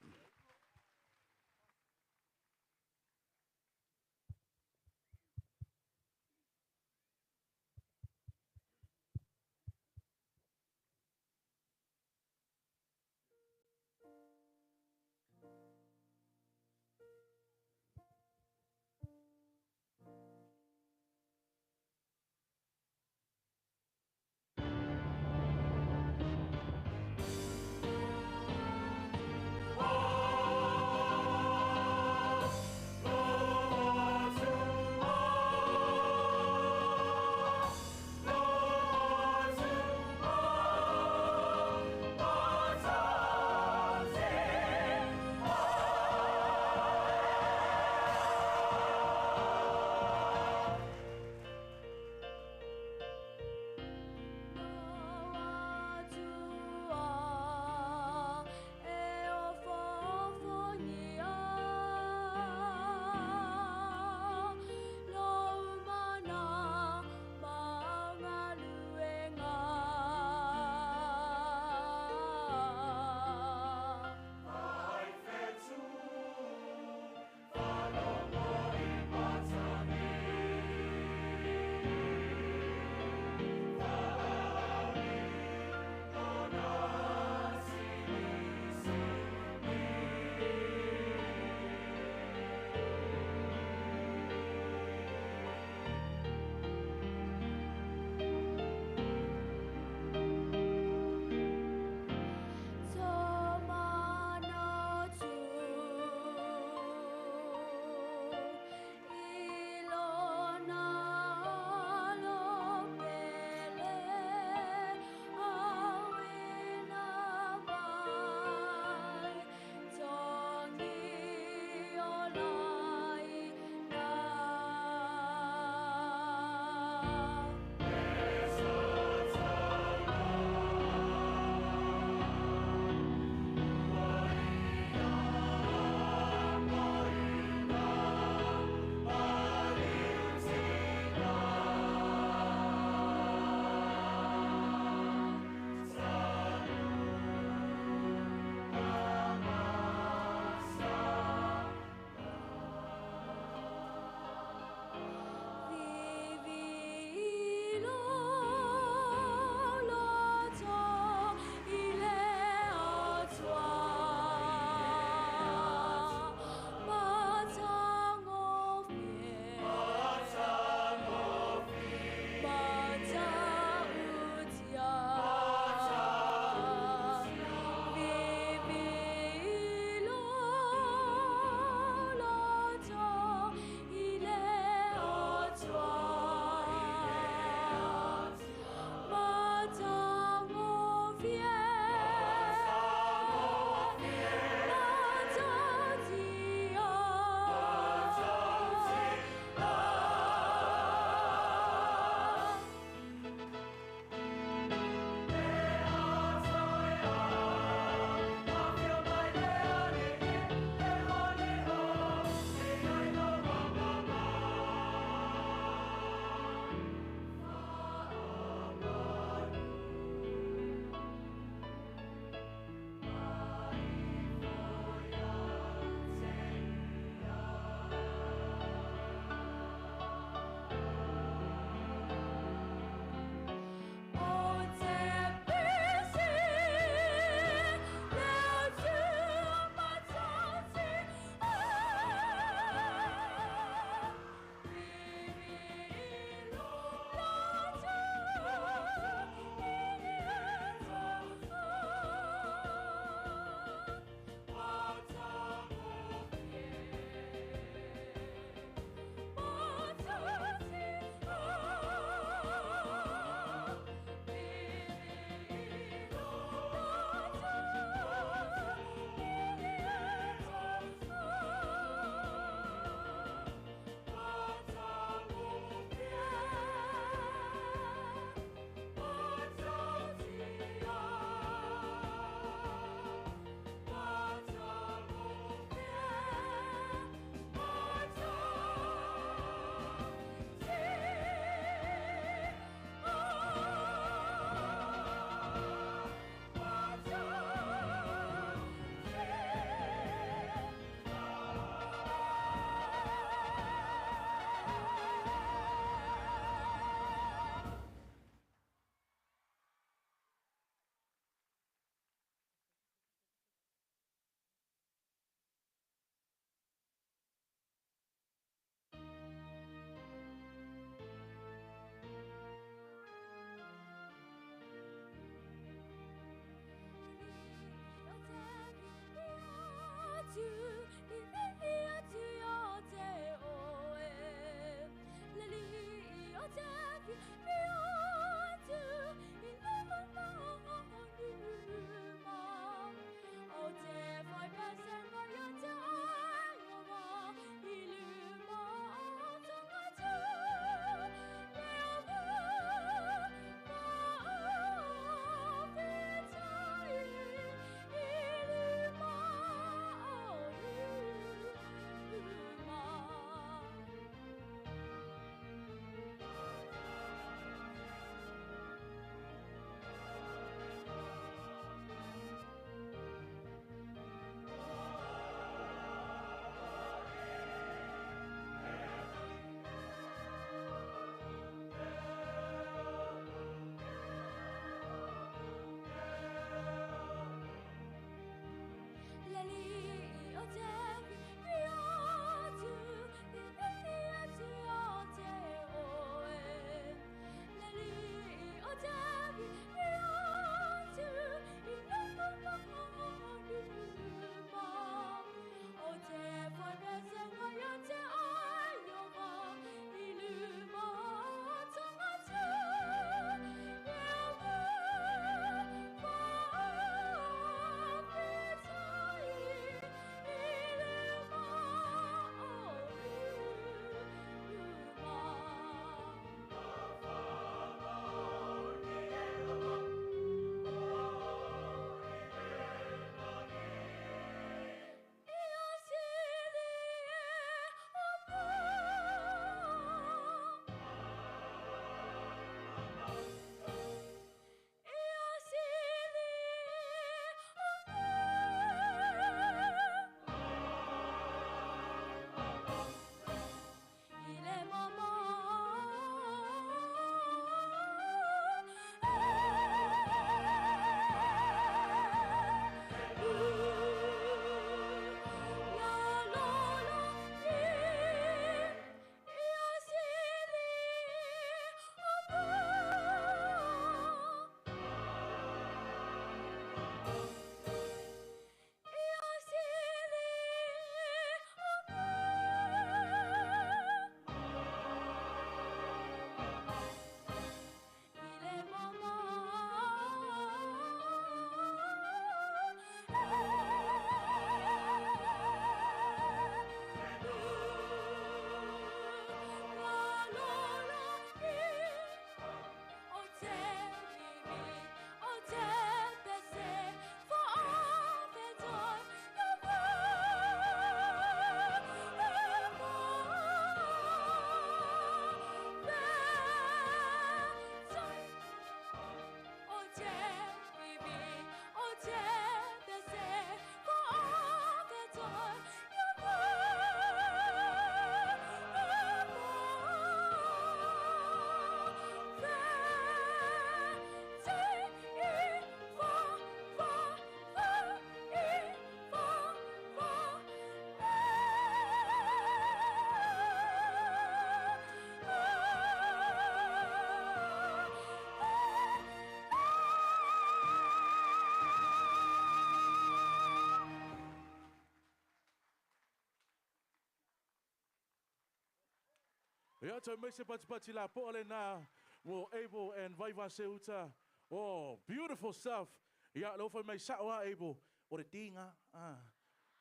Ia te mese pati la pole na wo able and vaiva seuta. Oh, beautiful stuff. Ia lo fa mai sawa able or the dinga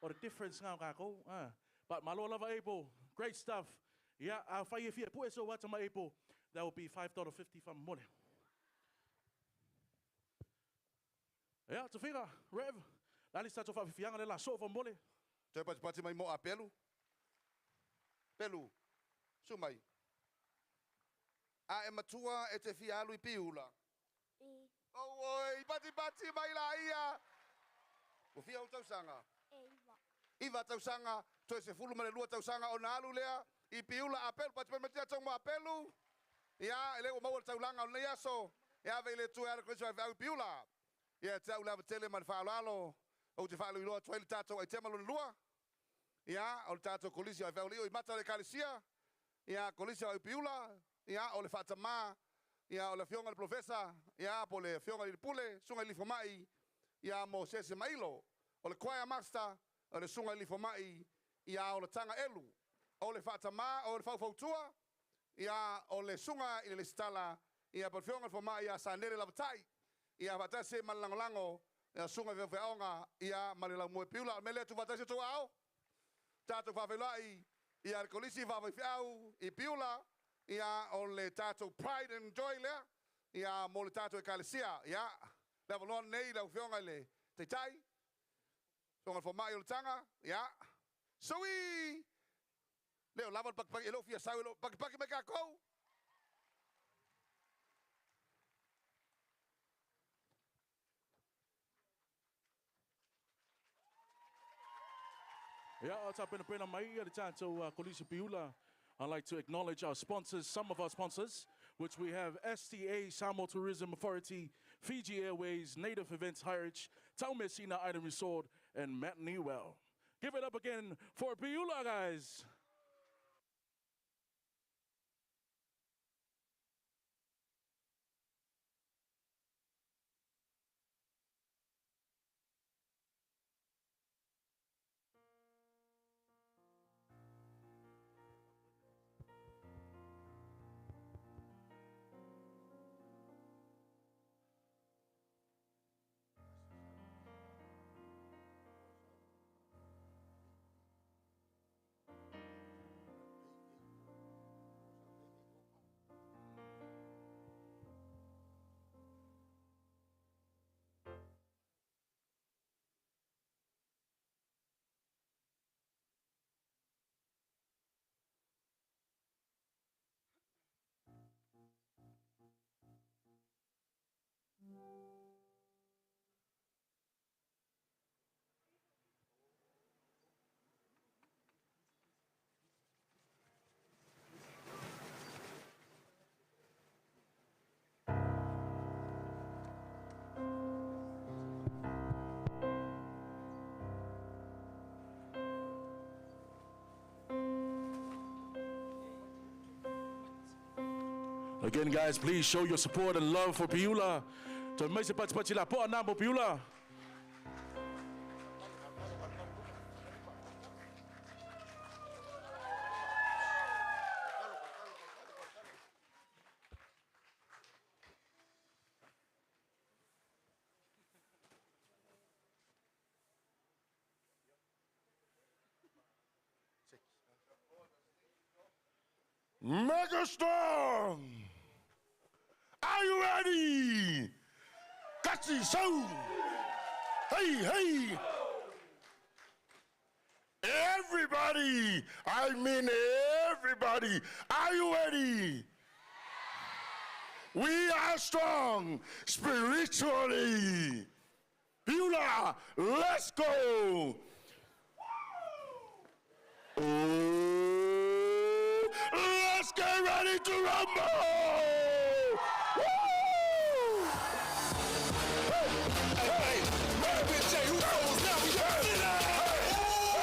or the difference ngau kako. But malo lava able, great stuff. Yeah, I'll fire if you put so what am I able? That will be $5.50 from money. Yeah, to figure, Rev. Lali starts off if you're going to for money. Te pati mai mo apelu. Pelu. Sumai. A e matua e te fialu I piula. Oi, pati mai la ia. O fia o tausanga. Iva tausanga, to se fulu male lua tausanga o na alu lea. I piula apelu, pati mai matia tau mo apelu. Ia, ele o mau taulanga o lea so. Ia vele tu e ala krisi vai piula. Ia te au lava tele man whaalalo. O te whaalu iloa tuaili tātou ai te malo lua. Ia, o le tātou kolisi ai whauli o I mata le kalisia. Ia, kolisi ai piula. Ia, o le whaatama. Ia, o le fionga le profesa. Ia, po le fionga le pule. Sunga li fomai. Ia, mo sese mailo. O le choir master. O le sunga li fomai. Ia, o le tanga elu. O le whaatama. O le whaufautua. Ia, o le sunga I le stala. Ia, po le fionga le fomai. Ia, sa nere lavatai. Ia, vatase malangolango. Ia, sunga veonga. Ia, malila mue piula. Mele tu vatase tu au. Tātou whawhelai. Ia, le kolisi whawhiau. I piula. Ia, o le tātou pride and joy lea. Ia, mo le tātou e kalesia. Ia, lewa lona nei lau whionga le te tai. Whionga whamai o le tanga. Ia. Sui! Leo lava pakipaki e lo fia sau e lo pakipaki me kakou. Yeah, I'll tap in a pena mai the tātou kolisi piula. I'd like to acknowledge our sponsors, some of our sponsors, which we have STA, Samo Tourism Authority, Fiji Airways, Native Events Heritage, Tau Messina Island Resort, and Matt Newell. Give it up again for Piula, guys. Again, guys, please show your support and love for Piula. To maise pati la po na mo Piula. Megastorm! Are you ready? Catchy sound! Hey, hey! Everybody! I mean everybody! Are you ready? We are strong spiritually! Piula, let's go! Oh, let's get ready to rumble! Woo! Hey, hey, man, we tell you who knows now. We got it out.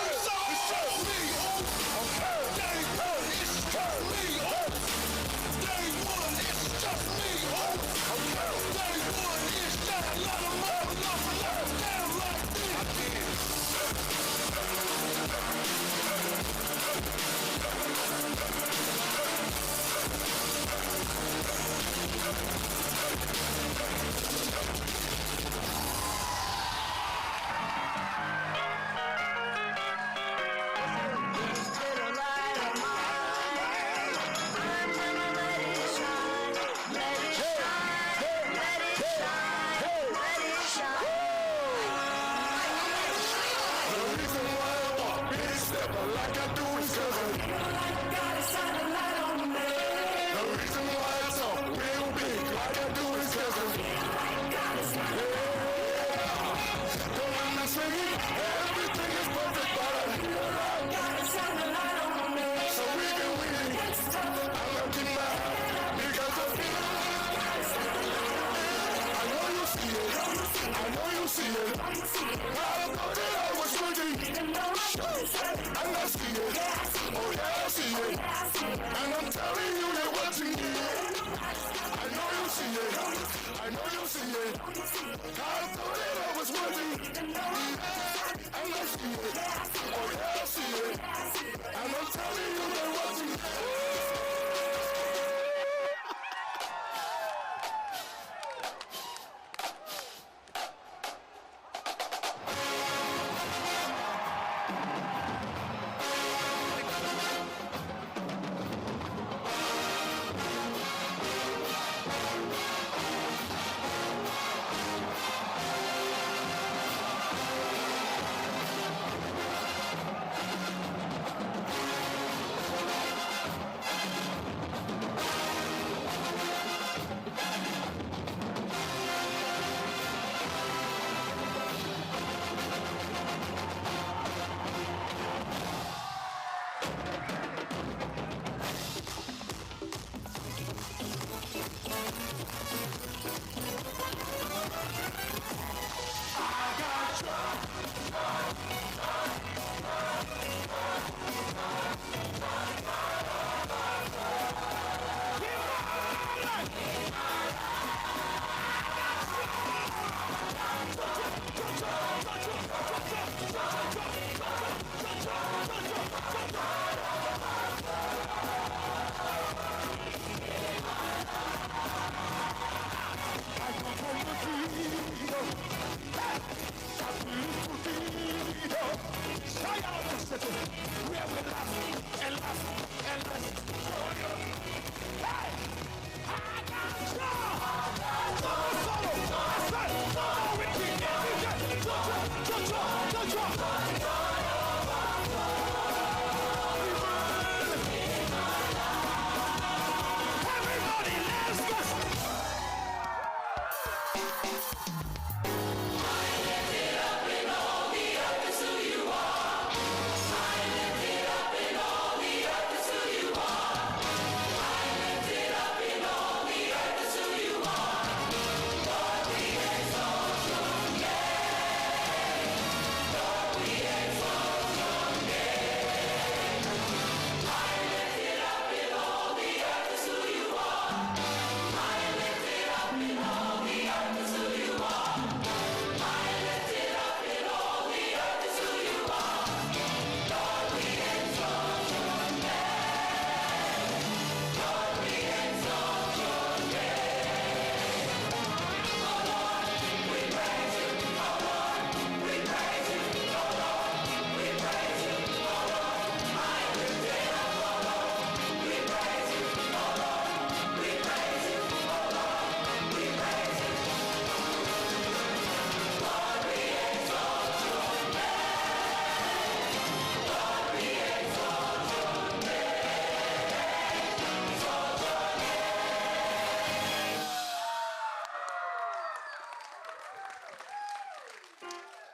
It's just me. Okay. Day one, it's just me. Day one, it's just me. Okay. Day one, it's just a lot of love, nothing left down like this. I did. like I do is 'cause I feel like God is shining light on me. The reason why I talk real big like I do is 'cause I feel like God is shining light on me. Don't let me sing it, everything is perfect, but I feel like God is shining light on me. So we can win. I'm looking back because I feel like God is shining light on me. I know you see it. I know you see it. I thought that I was worthy. And I see it. Oh yeah, I see it. And I'm telling you that what you did. I know you see it. I know you see it. I thought that I was worthy. And I see it. Oh yeah, I see it. And I'm telling you that what you did.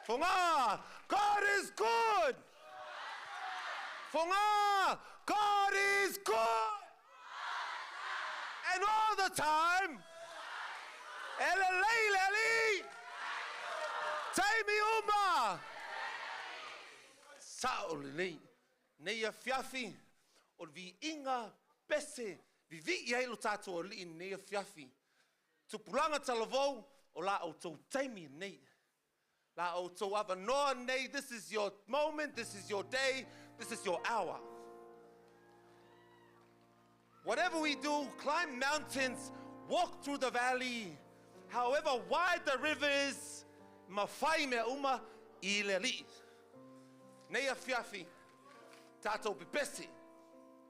Foga'a, God is good. Foga'a, God is good. And all the time. Elelei, Taimi Uma. Saul nei a fiafi o vi inga pese vivi i lo tato o li nei a fiafi. Tupulanga talavou o la o tau taimi nei. La o tau ava noa nei, this is your moment, this is your day, this is your hour. Whatever we do, climb mountains, walk through the valley, however wide the river is, mawhai mea uma I le li. Nei a fiafi, tātou pepese,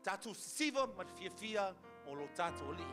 tātou sisiva ma fiafia mo lo tātou li.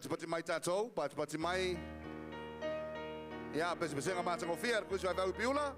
Pati mai tātou, pati mai. Ia, pese nga mātanga o whia, kuisi vai vau piula.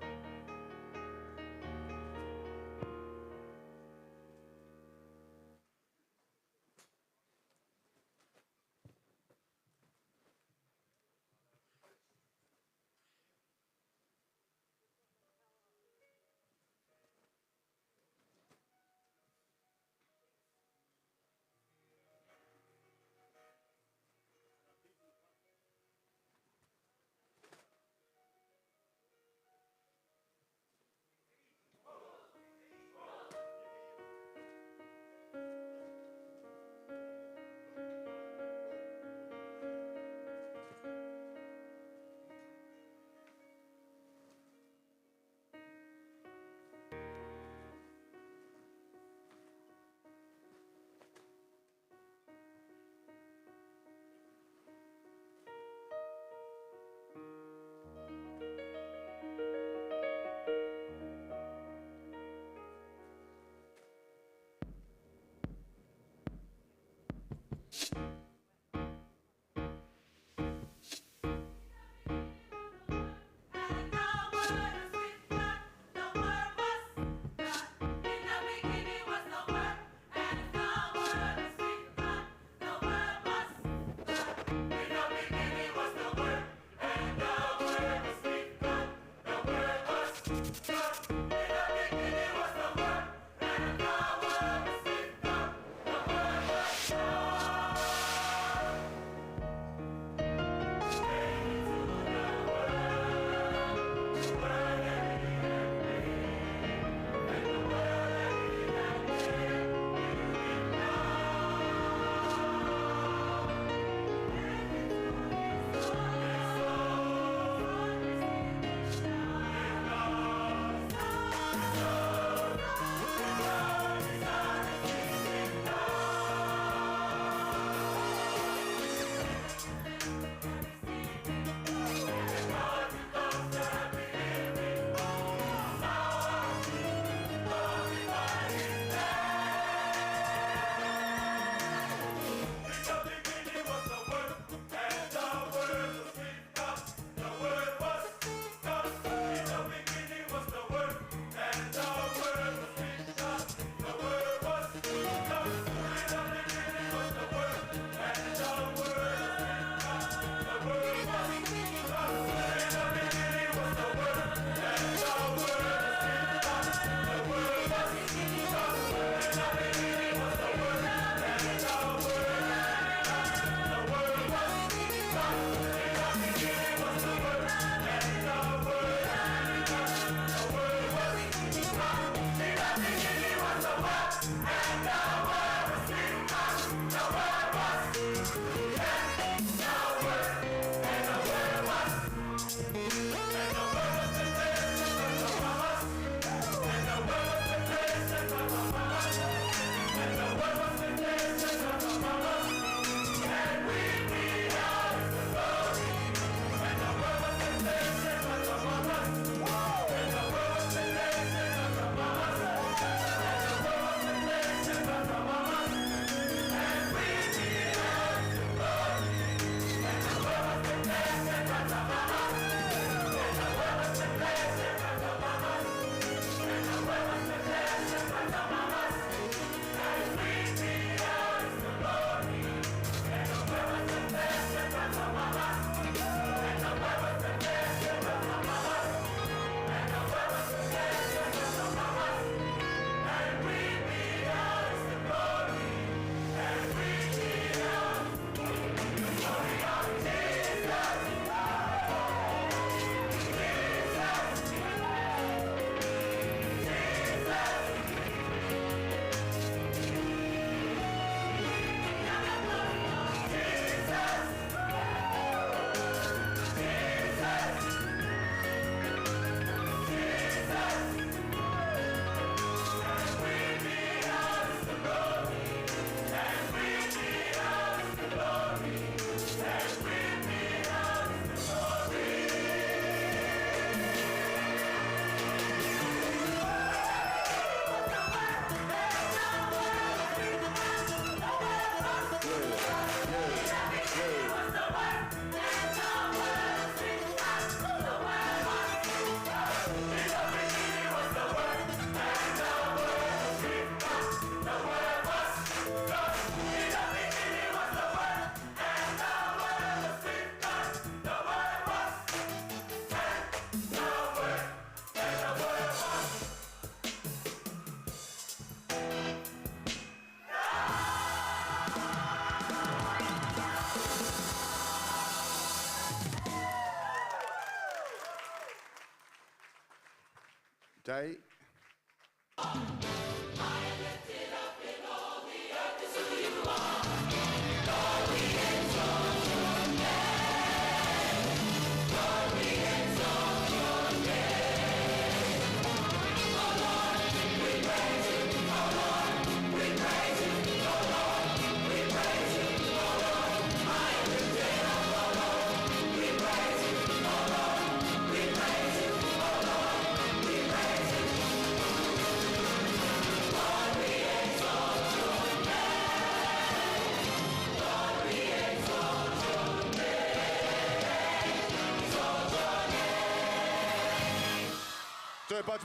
Day.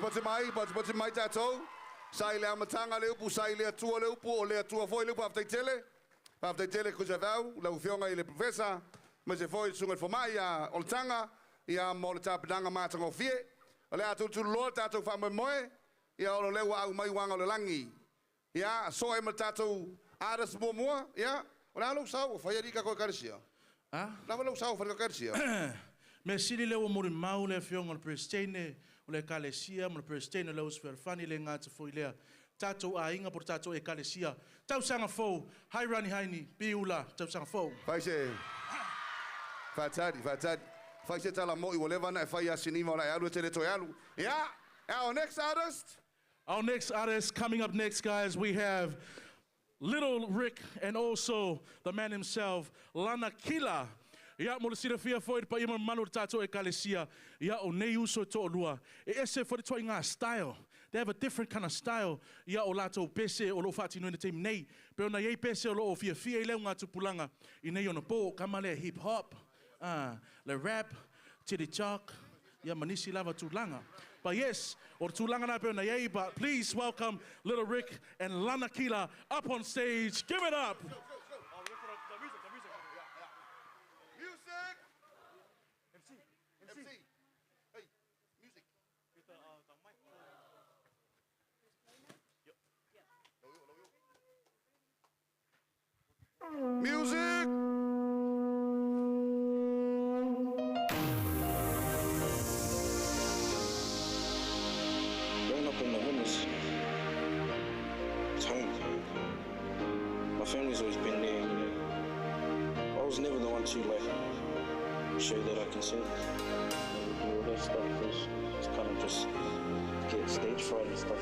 pati mai tātou. Sai le amatanga le upu, sai le atua le upu, o le atua foi le upu aftaitele. Aftaitele kuzavau, lau fionga i le profesa. Ma se foi sunga fomai ia o le tanga, ia mo le tāpidanga mātanga o fie. O le atu tu loa tātou whamoe, ia o le lewa au mai wanga o le langi. Ia, so e ma tātou aras mua, ia. O le alau sau, o whai arika koe karisia. Lava lau sau, whai karisia. Me sili leo mori mau le fionga le prestene, o le kalesia, mo le prestene leo sferfani le ngata foi lea. Tātou a inga por tātou e kalesia. Tau sanga fou, hai rani haini, piula, tau sanga fou. Fai se, fatadi. Fai se tala mo I whatever na e fai a sinima o la e alu e tele toi alu. Yeah, our next artist. Our next artist, coming up next, guys, we have Little Rick and also the man himself, Lana Kila. Ia mo le sira fia foi pa ima manu tato e kalesia. Ia o nei uso to lua. E ese foi to inga style. They have a different kind of style. Ia o lato pese o lo fati no te nei. Pero na ye pese o lo fia fia le nga tupulanga. I nei ona po kamale hip hop. Le rap, titty chalk. Ia manisi lava tulanga. But yes, or tulanga na pero na ye, but please welcome Little Rick and Lana Kila up on stage. Give it up. Music! Growing up in the homeless, it's home. My family's always been there, you know. I was never the one to show that I can sing. All that stuff was kind of just get stage fright and stuff.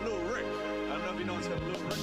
Little Rick. I don't know if you know what's up, Little Rick.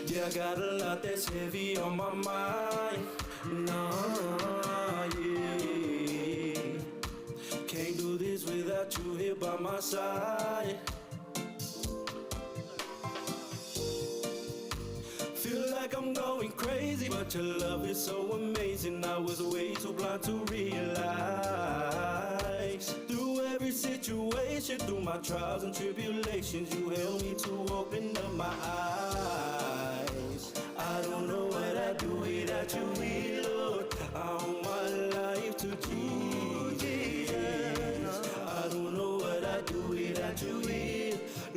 Yeah, I got a lot that's heavy on my mind. Nah, yeah. Can't do this without you here by my side. Feel like I'm going crazy, but your love is so amazing. I was way too blind to realize. Through every situation, through my trials and tribulations, you helped me to open up my eyes. I don't know what I'd do without you, Lord. I owe my life to Jesus. I don't know what I'd do without you,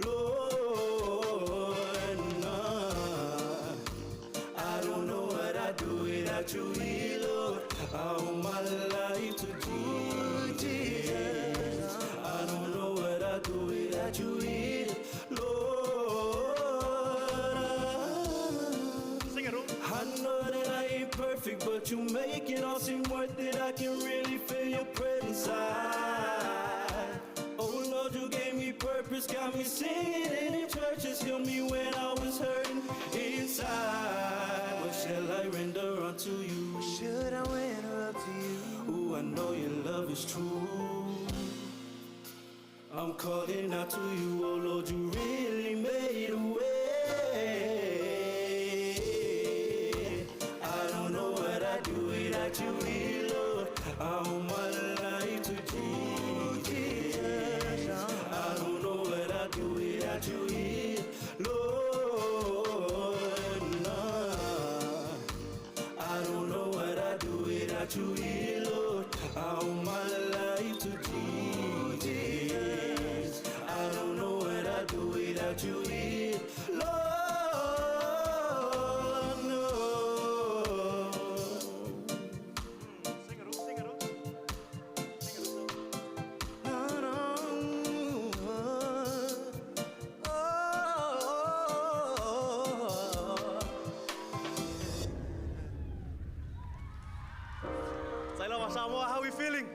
Lord. Nah. I don't know what I'd do without you, Lord. I owe my life to Jesus. I don't know what I'd do without you, Lord. I know that I ain't perfect, but you make it all seem worth it. I can really feel your presence. Oh Lord, you gave me purpose, got me singing in churches, healed me when I was hurting inside. What shall I render unto you? What should I render unto you? Ooh, I know your love is true. I'm calling out to you, oh Lord, you really made a way. I don't know what I'd do without you, Lord. I owe my life to Jesus. I don't know what I'd do without you, Lord. Nah. I don't know what I'd do without you, Lord. I owe my life to Jesus. I don't know what I'd do without you, feeling?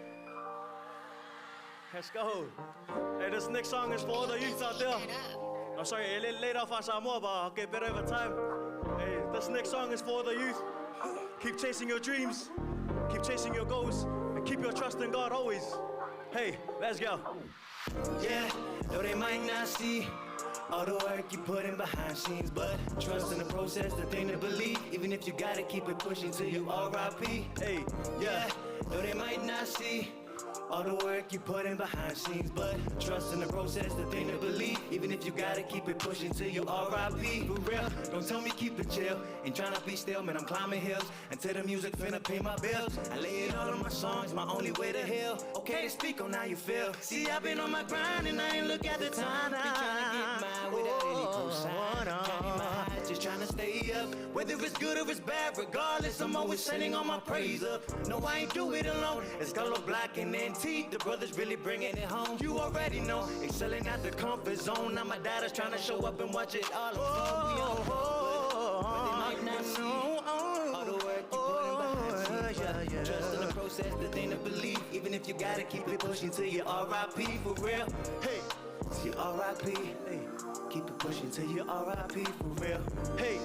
Let's go. Hey, this next song is for all the youths out there. I'm sorry, a little late off our Samoa, but I'll get better over time. Hey, this next song is for all the youth. Keep chasing your dreams, keep chasing your goals, and keep your trust in God always. Hey, let's go. Yeah, though they might not see all the work you put in behind scenes, but trust in the process, the thing to believe. Even if you gotta keep it pushing till you R.I.P. Hey, yeah, though they might not see all the work you put in behind scenes, but trust in the process, the thing to believe. Even if you gotta keep it pushing till you R.I.P. For real, don't tell me keep it chill. Ain't tryna be still, man, I'm climbing hills until the music finna pay my bills. I lay it all on my songs, my only way to heal. Okay to speak on how you feel. See, I've been on my grind and I ain't look at the time. Been tryna get mine without any cosign. Counting my highs, just tryna stay up. Whether it's good or it's bad, regardless, I'm always sending all my praise up. No, I ain't do it alone. It's color black and NT. The brothers really bringing it home. You already know, excelling out the comfort zone. Now my dad trying to show up and watch it all unfold. We on road, but they might not see all the work you put in behind scenes. Trust in the process, the thing to believe. Even if you gotta keep it pushing till you R.I.P. for real. Hey, till you R.I.P. Hey, keep it pushing till you R.I.P. for real. Hey,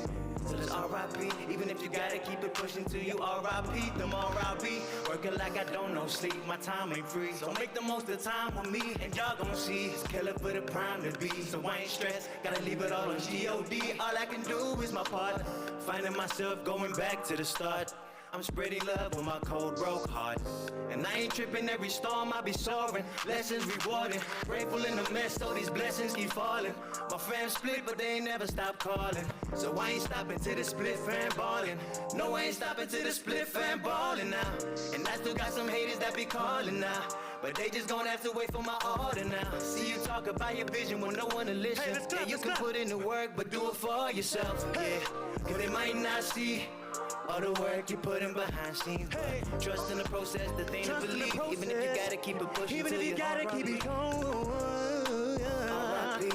till it's R.I.P. Even if you gotta keep it pushing till you R.I.P. Them R.I.P. Working like I don't know sleep, my time ain't free. So make the most of the time with me, and y'all gon' see it's killer for the prime to be. So I ain't stressed, gotta leave it all on G.O.D. All I can do is my part, finding myself going back to the start. I'm spreading love with my cold, broke heart. And I ain't tripping every storm, I be soaring. Lessons rewarding, grateful in the mess, so these blessings keep falling. My fam split, but they ain't never stop calling. So I ain't stopping till the split fam ballin'. No, I ain't stopping till the split fam ballin' now. And I still got some haters that be calling now, but they just gonna have to wait for my order now. See you talk about your vision with no one to listen. Hey, yeah, you can put in the work, but do it for yourself. Yeah, cause they might not see all the work you put in behind scenes. Hey, trust in the process, the thing to believe. Even if you gotta keep it pushing, even if you gotta keep it going. R.I.P.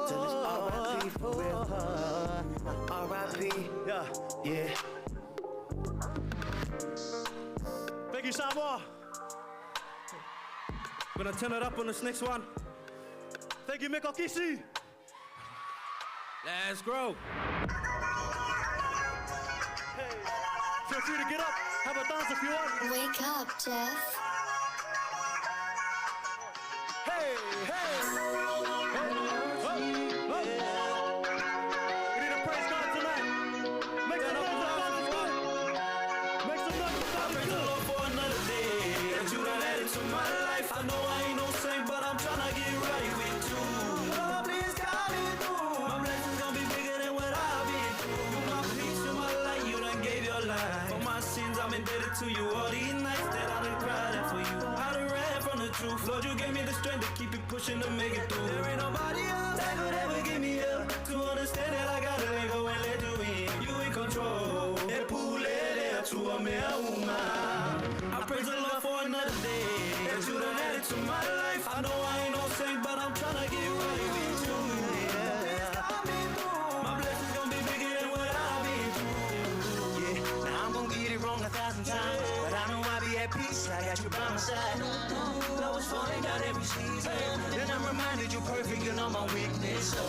Till it's R.I.P. for real. R.I.P. Yeah. Thank you, Samoa. Gonna turn it up on this next one. Thank you, Miko Kisi. Let's grow. Hey, feel free to get up, have a dance if you want. Wake up, Jeff. Hey, hey. We need to praise God tonight. Make some noise for God is good. Make some noise for God is good. Praise the Lord for another day that you done added to my life. I know I ain't no saint, but I'm tryna get right with you. Lord, please guide me through. My blessings gonna be bigger than what I've been through. You my peace, you my light, you done gave your life. For my sins, I'm indebted to you. All these nights that I done cried out for you, I done ran from the truth. Lord, you gave me the strength to keep it pushing to make it through. There ain't nobody else that could ever give me up to understand that I gotta let go and let you in. You in control. I praise the Lord for another day that you done added to my life. I know I ain't no saint, but I'm tryna get right with you. My blessings gonna be bigger than what I've been through. Yeah, now I'm gonna get it wrong 1,000 times, but I know I'll be at peace. I got you by my side. Love was falling out every season. Then I'm reminded you're perfect, you know my weakness. So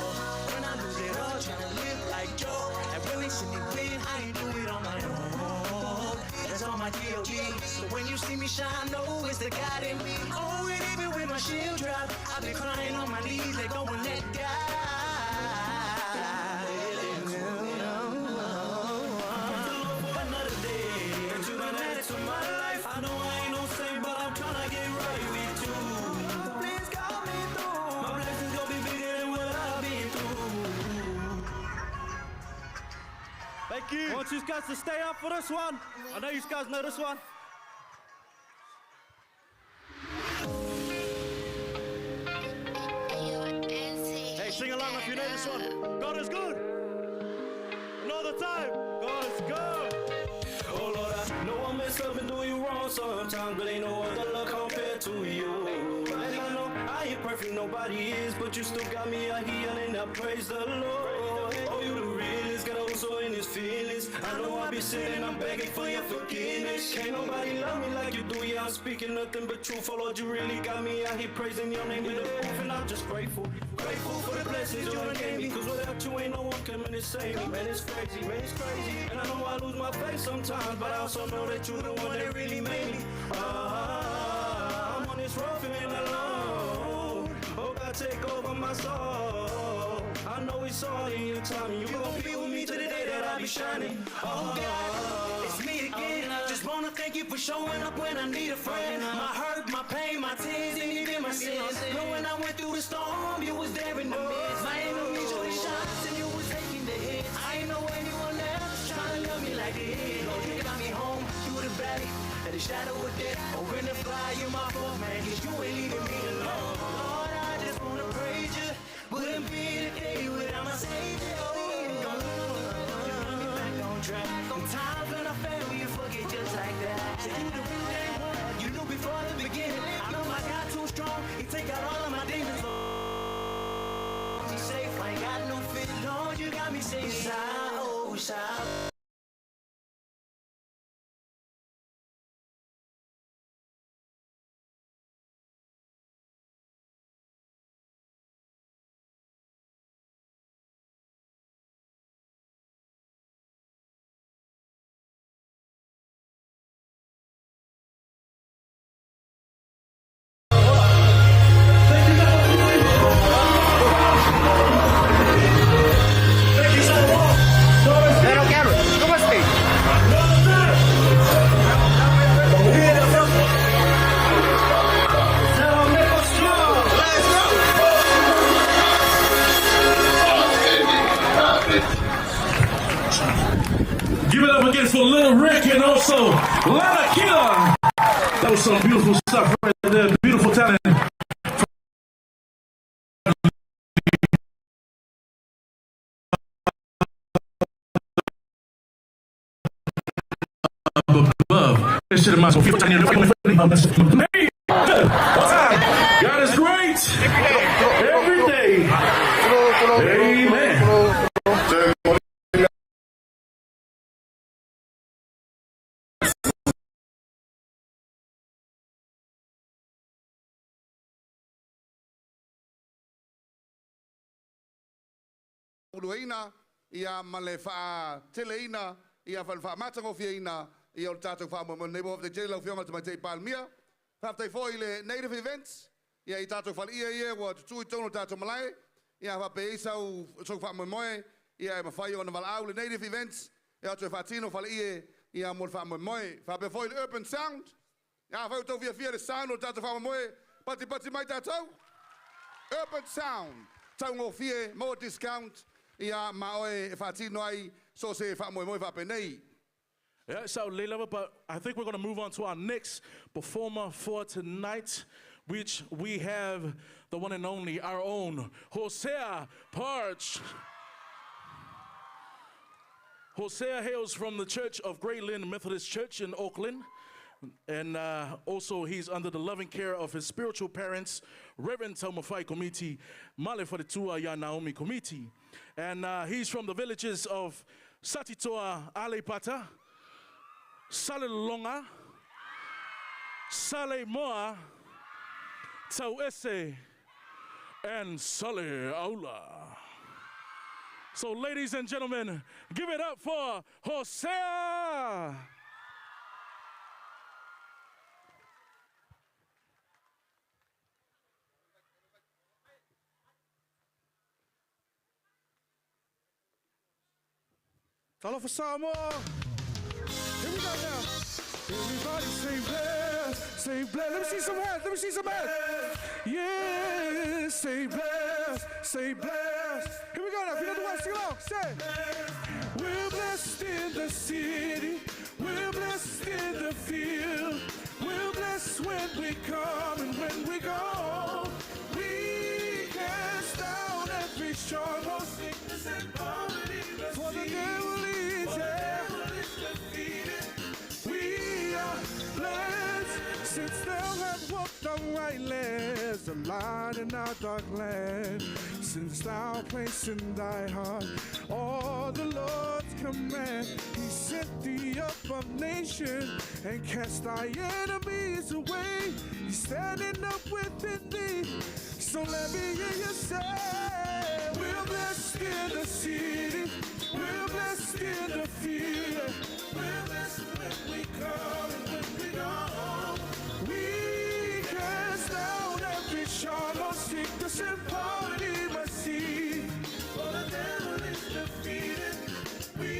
when I lose it all, tryna live like Joe, I really shouldn't win. I ain't do it on my own. That's all my G.O.G. So when you see me shine, know it's the God in me. Oh, and even when my shield drop, I've been crying on my knees, let go and let God. Praise the Lord for another day that you done added to my life. I know I ain't no saint, but I'm tryna get right with you. Please guide me through. My blessings gonna be bigger than what I've been through. Thank you. I want you guys to stay up for this one. I know you guys know this one. Hey, sing along if you know this one. God is good. And all the time, God is good. Oh Lord, I know I mess up and do you wrong sometimes, but ain't no other love compared to you. And I know I ain't perfect, nobody is, but you still got me out here and I praise the Lord. Oh, you the realest, gotta ain't so in his feelings. I know I be sinning, I'm begging for your forgiveness. Can't nobody love me like you do, yeah, I'm speaking nothing but truth. Oh Lord, you really got me out here praising your name in the booth, and I'm just grateful. Grateful for the blessings you done gave me, cause without you ain't no one coming to save me. Man, it's crazy, and I know I lose my faith sometimes, but I also know that you're the one that really made me. I'm on this road feeling alone. Oh God, take over my soul. I know it's all in your time. You gon' be with me to the day that I be shining. Oh God, it's me again. Just wanna thank you for showing up when I need a friend. My hurt, my pain, my tears, and even my sins. Knowing I went through the storm, you was there in the midst. My enemies were the shots and you was taking the hits. I ain't know anyone else trying to love me like this. Lord, you got me home through the valley and the shadow of death. Or in the fire, you're my fourth man, cause you ain't leaving me alone. Lord, I just wanna praise you. Wouldn't be the day without my Savior. Sometimes when I fail, you forget just like that. So you the real damn one. You knew before the beginning. I know my God too strong. He take out all of my demons. He's safe. I ain't got no fear. Lord, you got me singing. Oh, shout. Give it up again for Little Rick and also Lana Killer. That was some beautiful stuff right there. Beautiful talent. Above. This shit in my soul. God is great. Every day. Amen. Uluina ia malefa teleina ia falfa matango fiina ia o tato fa mo neighbor of the jail of young to my palmia after for ile native events ia I tato fal ia what tu tono tato malai ia va peisa so fa mo moe ia ma fa on val aule native events ia to fatino fal ia mo fa mo moe fa be for urban sound ia va to via the sound o tato fa mo moe pati mai tato urban sound tango fie more discount. Yeah, so Leila, but I think we're going to move on to our next performer for tonight, which we have the one and only, our own, Foga'a Parch. Foga'a hails from the Church of Great Lynn Methodist Church in Auckland. And also he's under the loving care of his spiritual parents, Reverend Taumawhai Committee, Male for the Tua Ya Naomi Committee. And he's from the villages of Satitoa Alepata, Salelonga, Sale Moa, Tauese, and Sale Aula. So ladies and gentlemen, give it up for Foga'a. Hello for Samoa. Here we go now. Everybody say bless, say bless. Let me see some hands, let me see some hands. Yeah, say bless, say bless. Here we go now, if you know the words, sing along, say. We're blessed in the city, we're blessed in the field. We're blessed when we come and when we go. We cast down every stronghold, sickness and poverty. For the devil is defeated. We are blessed since thou hast walked on right lands, the lion and our dark land, since thou placed in thy heart all the Lord's command. He set thee up a nation and cast thy enemies away. He's standing up within thee, so let me hear you say, we're blessed in the city, we're blessed in the field, we're blessed when we come and when we go. We cast down every charm of sickness and poverty must see, for the devil is defeated. We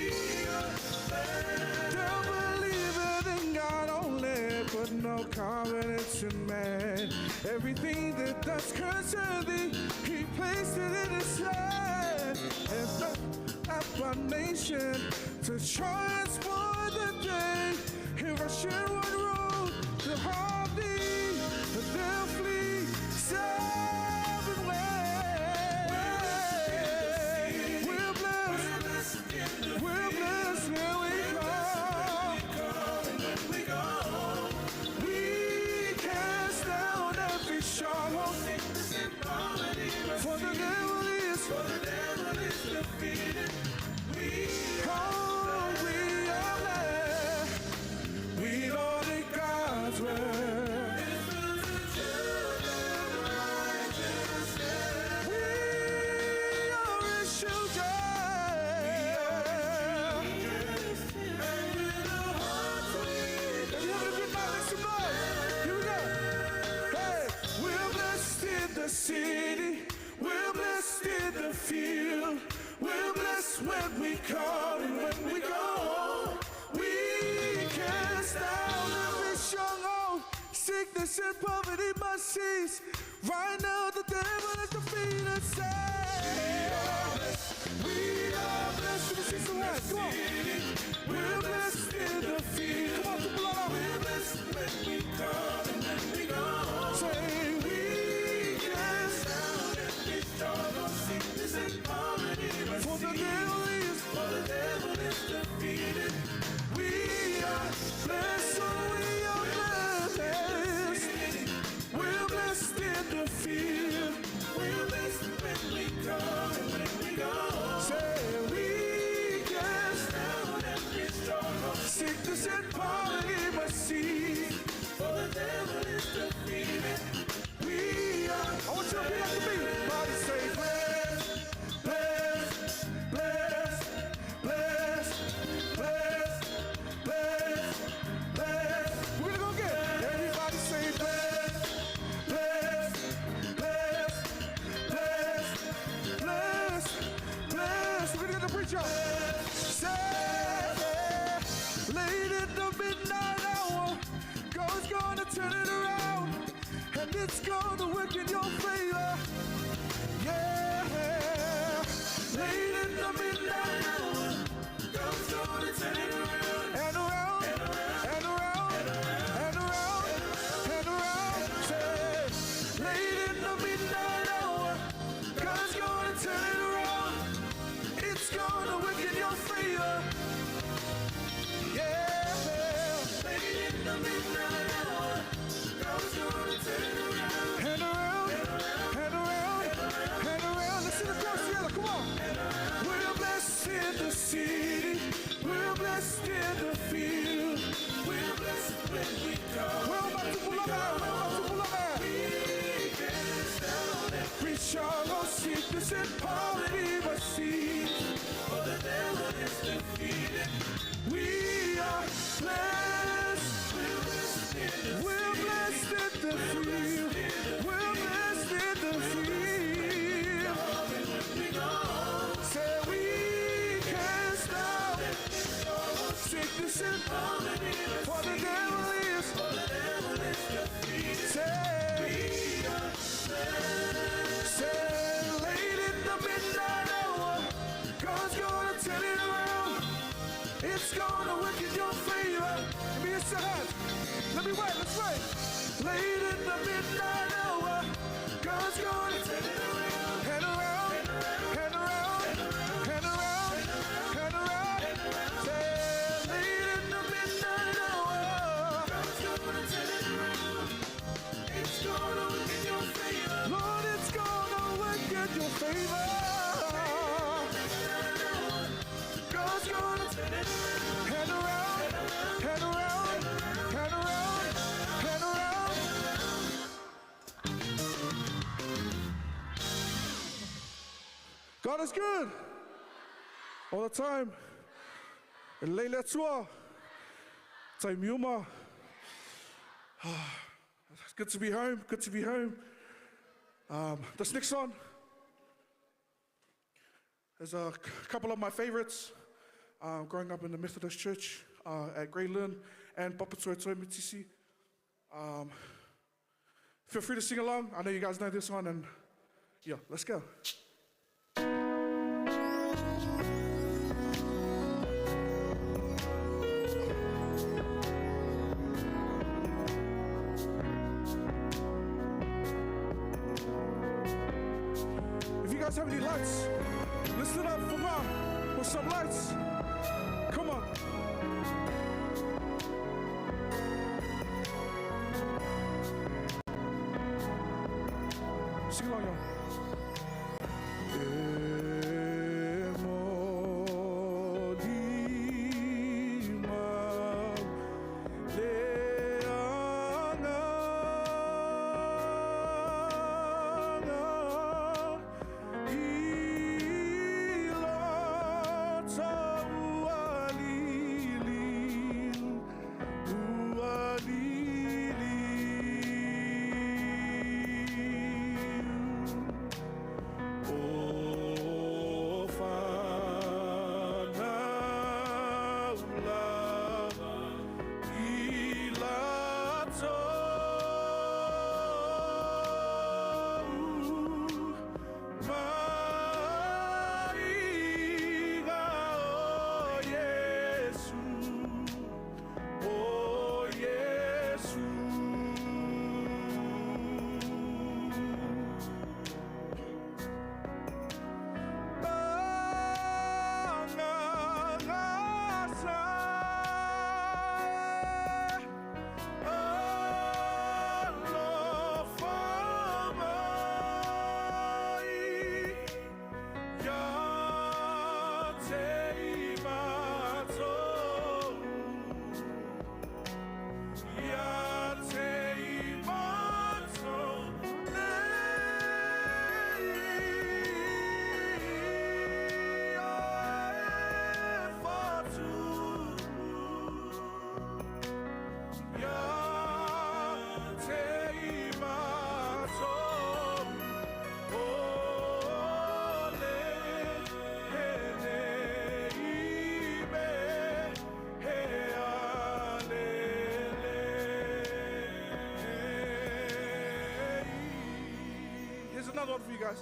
are blessed. Don't believe in God only, but no confidence in man. Everything that does concern thee, he placed it in his hand, and set up a nation to transport the day. If I share one road to harm thee, they'll flee 7 ways. We're blessed, we're blessed when we come. We cast down every stronghold, for the devil is defeated. We are blessed. We know that God's word. We are his children. If you have a good night, make some noise. Here we go. Hey, we're blessed in the city. We're blessed in the field. We're blessed when we come and when we go. We cast down every stronghold. Sickness and poverty must cease. Right now the devil is defeated. Say, we are blessed. Let me see some hands. Come on. We're blessed in the field. Come on, to blow. We're blessed when we come and when we go. Say, we cast down every stronghold. Sickness and poverty must cease. For the devil is defeated. We are blessed, so we are blessed. We're blessed in the field. We're blessed when we come and when we go. Say, we cast down every stronghold. Sickness and poverty must cease, for the devil is defeated. We are. I want you to repeat after me. Body say, blessed, blessed, blessed, blessed, blessed, blessed, blessed. We're gonna go again. Everybody say blessed, blessed, blessed, blessed, blessed, blessed. We're gonna preach y'all. Say, late in the midnight hour, God's gonna turn it around, and it's gonna work in your favor. Yeah, late in the midnight hour, God's gonna turn it around, and around, and around, and around, and around. Say, late in the midnight hour, God's gonna turn it around. It's gonna work in your favor. Yeah, late in the midnight hour, God's gonna turn it around, and around, and around, and around. Let's sing the chorus together. Come on. We're blessed in the city. We're blessed in the field. We're blessed when we come. We're about to pull up out. We're about to pull up out. We cast down every stronghold, sickness and poverty must cease, for the devil is defeated. We are blessed. We're blessed in the field. We're blessed in the field. Say, we cast down sickness and poverty, for the devil is defeated. Say, late in the midnight hour, God's gonna turn it around. It's gonna work in your favor. Let me hit your hands. Let me wait. Let's wait. Late in the midnight hour, God's gonna turn it around, and around, and around, and around, and around. Say, late in the midnight hour, God's gonna turn it around. It's gonna work in your favor. Lord, it's your favor. God's gonna turn it hand around, hand around, hand around, hand around. God is good all the time. And Leila Tua, Time Yuma. It's good to be home, good to be home. This next song is a couple of my favorites. Growing up in the Methodist Church at Greyland and Papatoetoe Mitisi. Feel free to sing along. I know you guys know this one, and yeah, let's go. If you guys have any lights, let's lit up Foga'a with some lights. Come on. Sing along, y'all. Another one for you guys.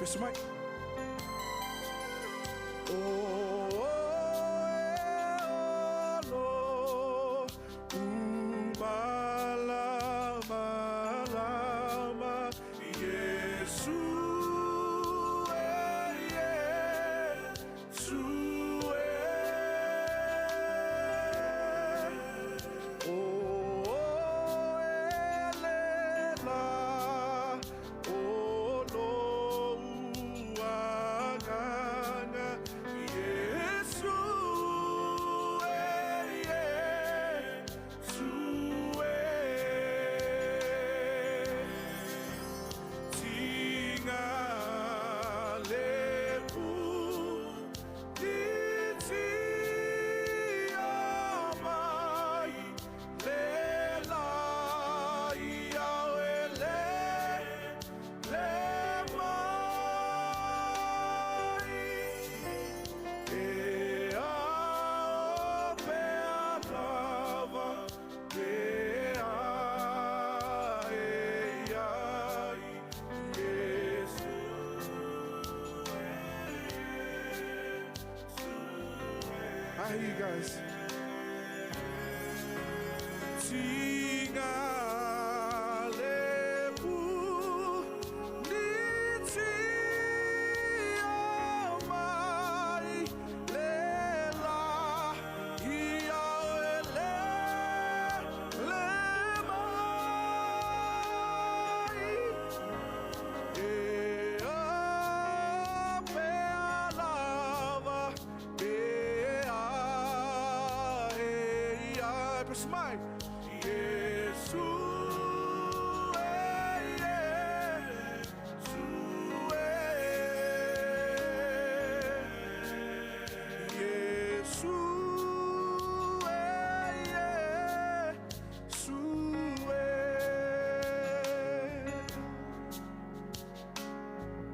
Mr. Mike. Yeah. I hear you guys.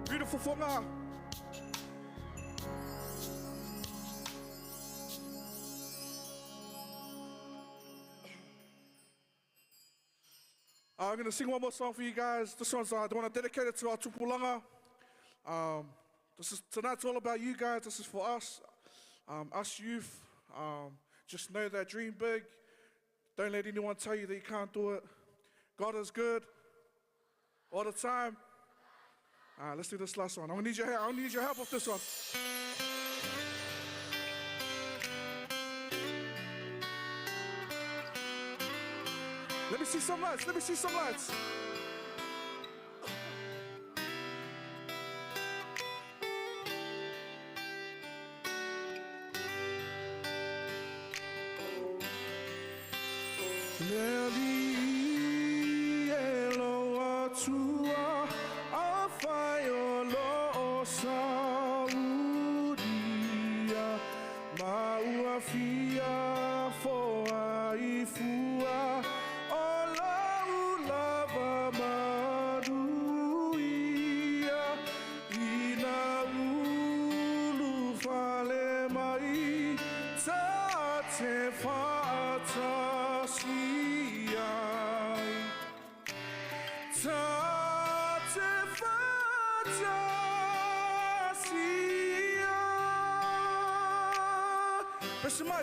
Beautiful Foga'a. I'm going to sing one more song for you guys. This one's, I want to dedicate it to our tupulanga. Tonight's all about you guys. This is for us, us youth. Just know that dream big. Don't let anyone tell you that you can't do it. God is good all the time. Let's do this last one. I'm gonna need your help. I need your help with this one. Let me see some lights. Let me see some lights.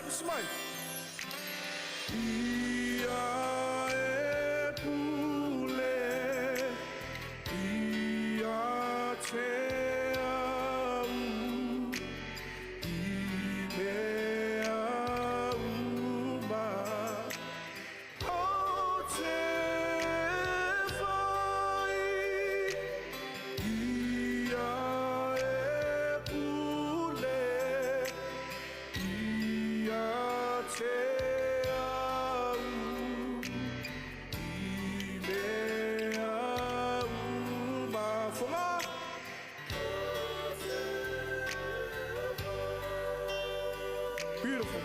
Smile. Beautiful.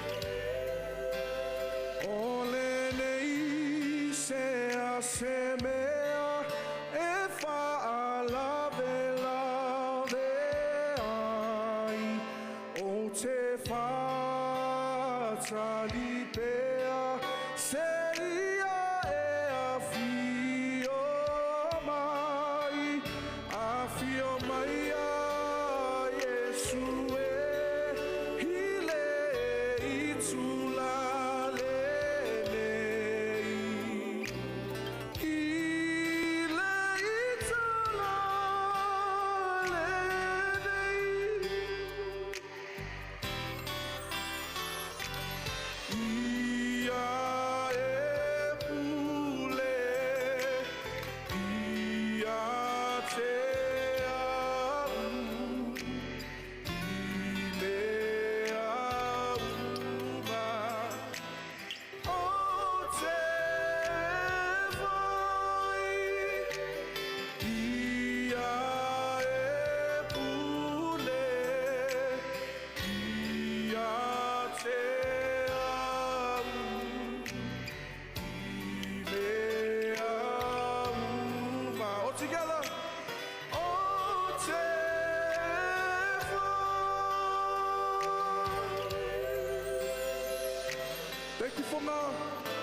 Thank you for now.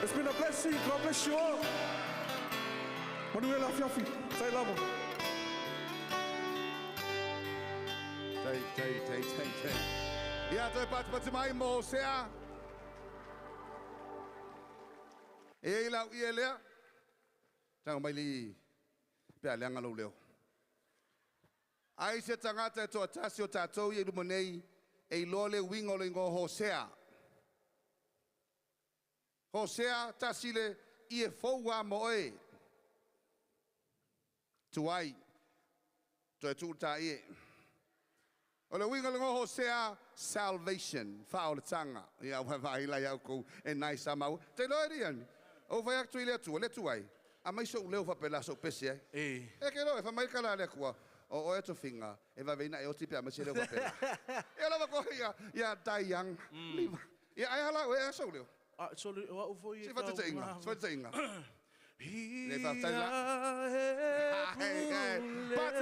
It's been a blessing. God bless you all. Manuela Fiafi, say love. Tay. Ia toi pati mai mo Hosea. E lau ia lea. Tanga mai li pea leanga lau leo. Ai se tangata e toa tasi o tātou i rumonei e lole wingo le ngo Hosea. Hosea tasile i e foua mo e. Tuai. To e tūta i e. O le wingo le ngo Hosea, salvation. Whao le tanga. Ia whai lai au kou e nai sa mau. Te loe rian. O vai aktu i le atua, le tuai. A mai so leo whapela so pese e. E ke loe, whamai kala le kua. O e to finga, e va veina e o tipe a masi leo whapela. E lava koe ia dai yang. Ia ai hala o e so leo. So wa ufo i Si fata te inga, si fata te inga. Ia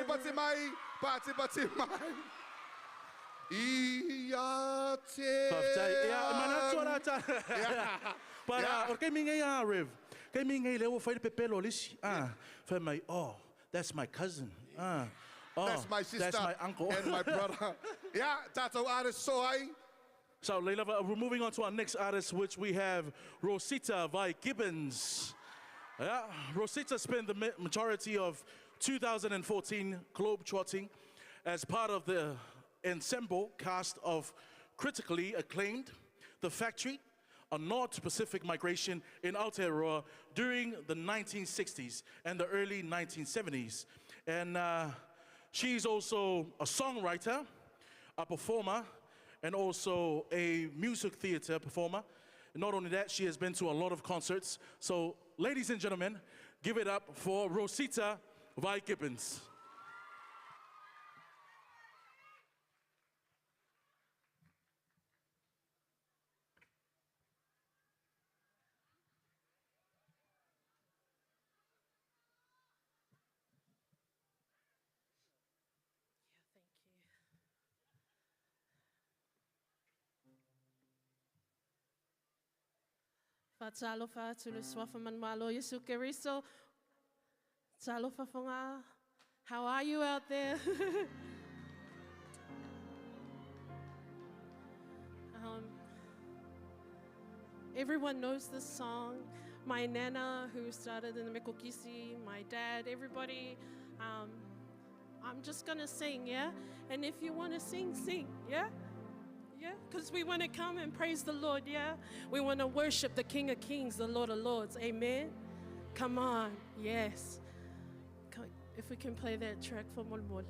Pati mai. Ia te mana tora ta. Para o ke minga ia Rev. Ke minga le o fai pepelo lisi. Fa mai that's my cousin. That's my sister. That's my uncle. And my brother. Yeah, tato artist soai. So, Leila, we're moving on to our next artist, which we have Rosita by Gibbons. Yeah, Rosita spent the majority of 2014 globetrotting as part of the ensemble cast of critically acclaimed The Factory, a nod to Pacific migration in Aotearoa during the 1960s and the early 1970s. And she's also a songwriter, a performer, and also a music theater performer. And not only that, she has been to a lot of concerts. So, ladies and gentlemen, give it up for Rosita by Gibbons. Talofa to the Swafaman Malo Yasukeriso. Talofa Foga'a. How are you out there? Everyone knows this song. My nana, who started in the Mekokisi, my dad, everybody. I'm just gonna sing, yeah? And if you wanna sing, sing, yeah? Yeah, because we want to come and praise the Lord, yeah? We want to worship the King of Kings, the Lord of Lords, amen? Come on, yes. If we can play that track for Molmole.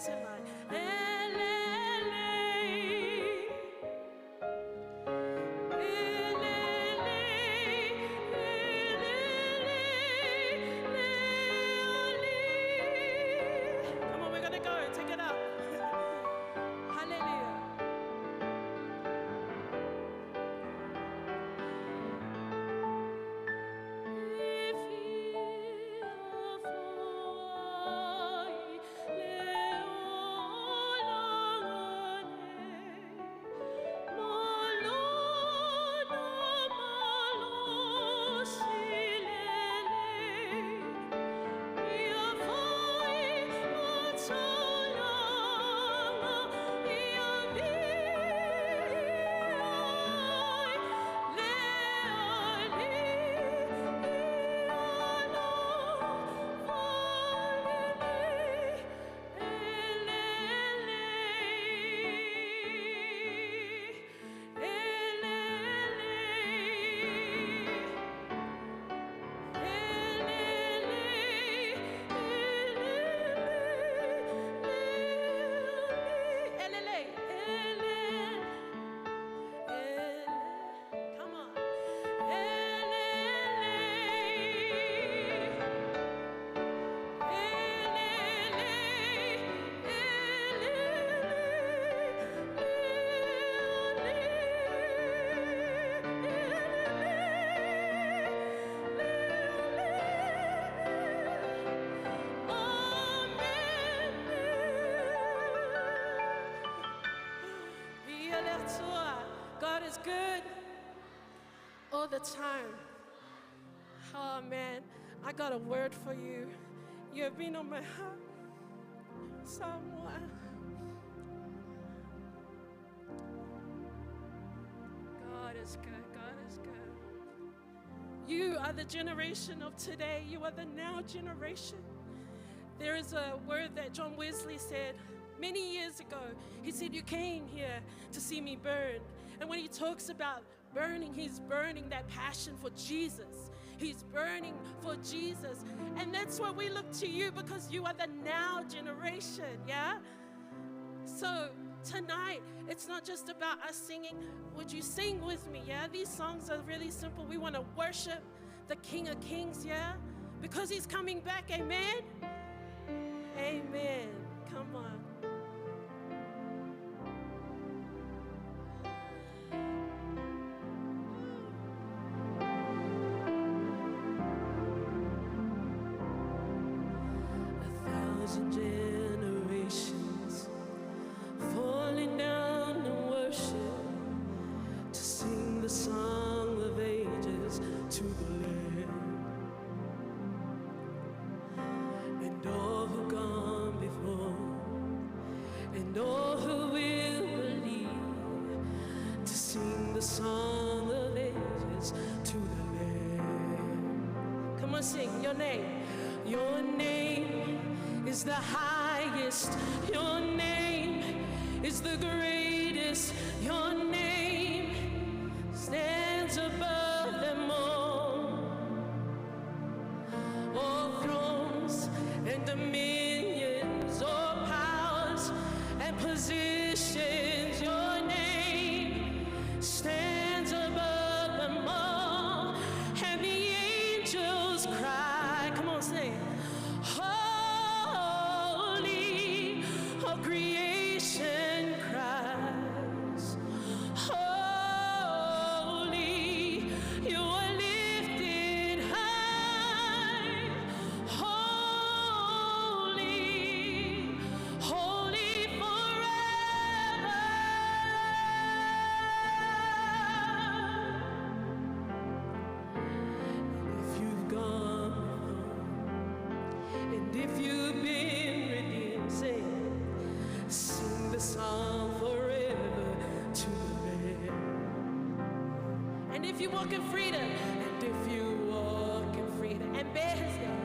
Come on, we're gonna go. Take it up. Hallelujah. God is good all the time. Oh man, I got a word for you. You have been on my heart. Someone. God is good. God is good. You are the generation of today. You are the now generation. There is a word that John Wesley said many years ago. He said, you came here to see me burn. And when he talks about burning, he's burning that passion for Jesus. He's burning for Jesus. And that's why we look to you, because you are the now generation, yeah? So tonight, it's not just about us singing. Would you sing with me, yeah? These songs are really simple. We want to worship the King of Kings, yeah? Because he's coming back, amen? Amen. Come on. Generations falling down in worship to sing the song of ages to the Lamb, and all who gone before and all who will believe to sing the song of ages to the Lamb. Come on, sing your name. Your name is the highest, your name is the greatest, your name stands above them all thrones and dominions, all powers and positions, your name stands above them all, and the angels cry, come on, say it. Creation cries, holy, you are lifted high, holy, holy forever. And if you've gone before, and if you've been redeemed, say, sing the song forever to the Lamb. And if you walk in freedom, and if you walk in freedom and bear his name,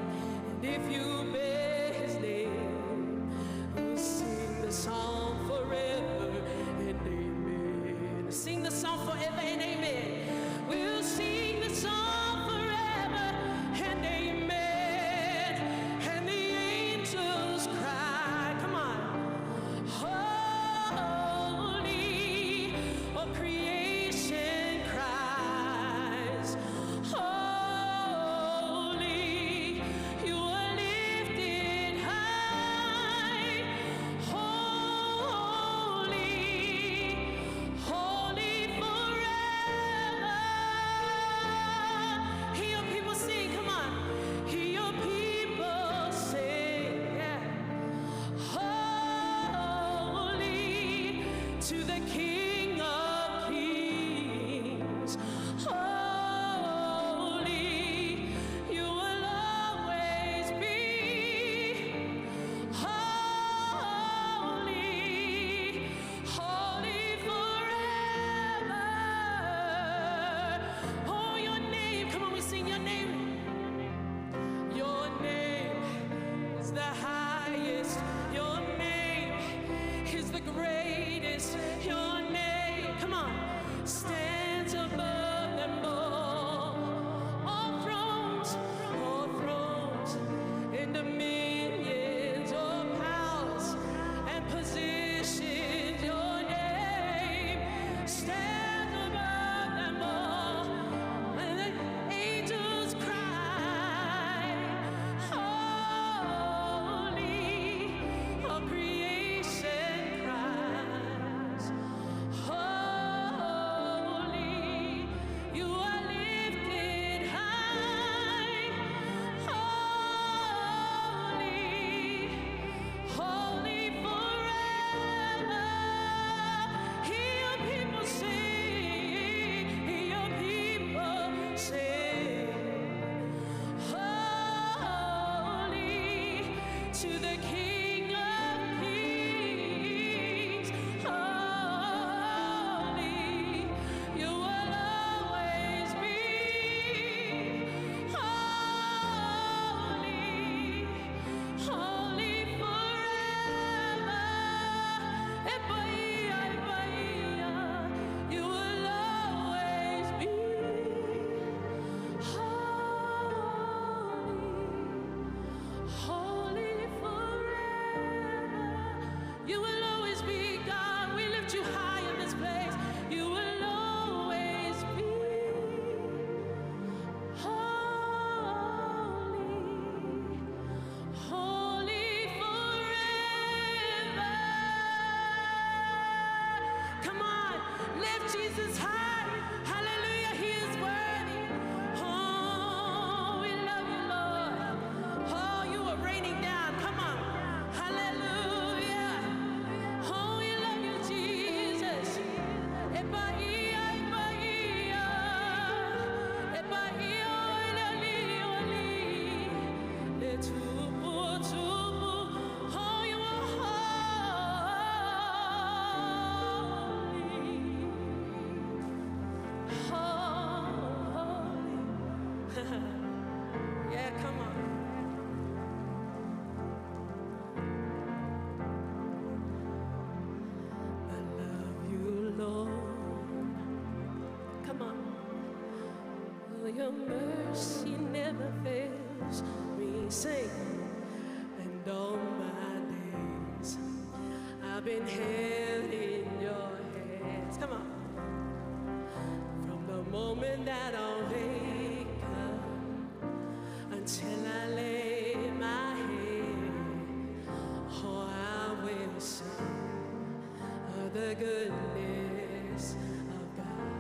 and if you bear his name, we'll sing the song forever and amen. Sing the song forever and amen. We'll sing the song forever and amen. And the angels cry, come on. to the King of Kings. Holy, you will always be. Holy, holy forever. You will always be. Holy forever. You will always be God. We lift you high in this place. You will always be holy forever. Come on, lift Jesus high. Hallelujah, he is worthy. Oh, we love you, Lord. Oh, you are raining down. Come on. Hallelujah. Oh, we love you, Jesus. Epaia, epaia. Epaia, oli, oli. Etupu, tupu. Oh, you are holy. Yeah, come on. I love you, Lord. Come on. Oh, your mercy never fails me. Sing. And all my days I've been held in your hands. Come on. From the moment that I wake up until I lay my head, oh, I will sing of the goodness of God.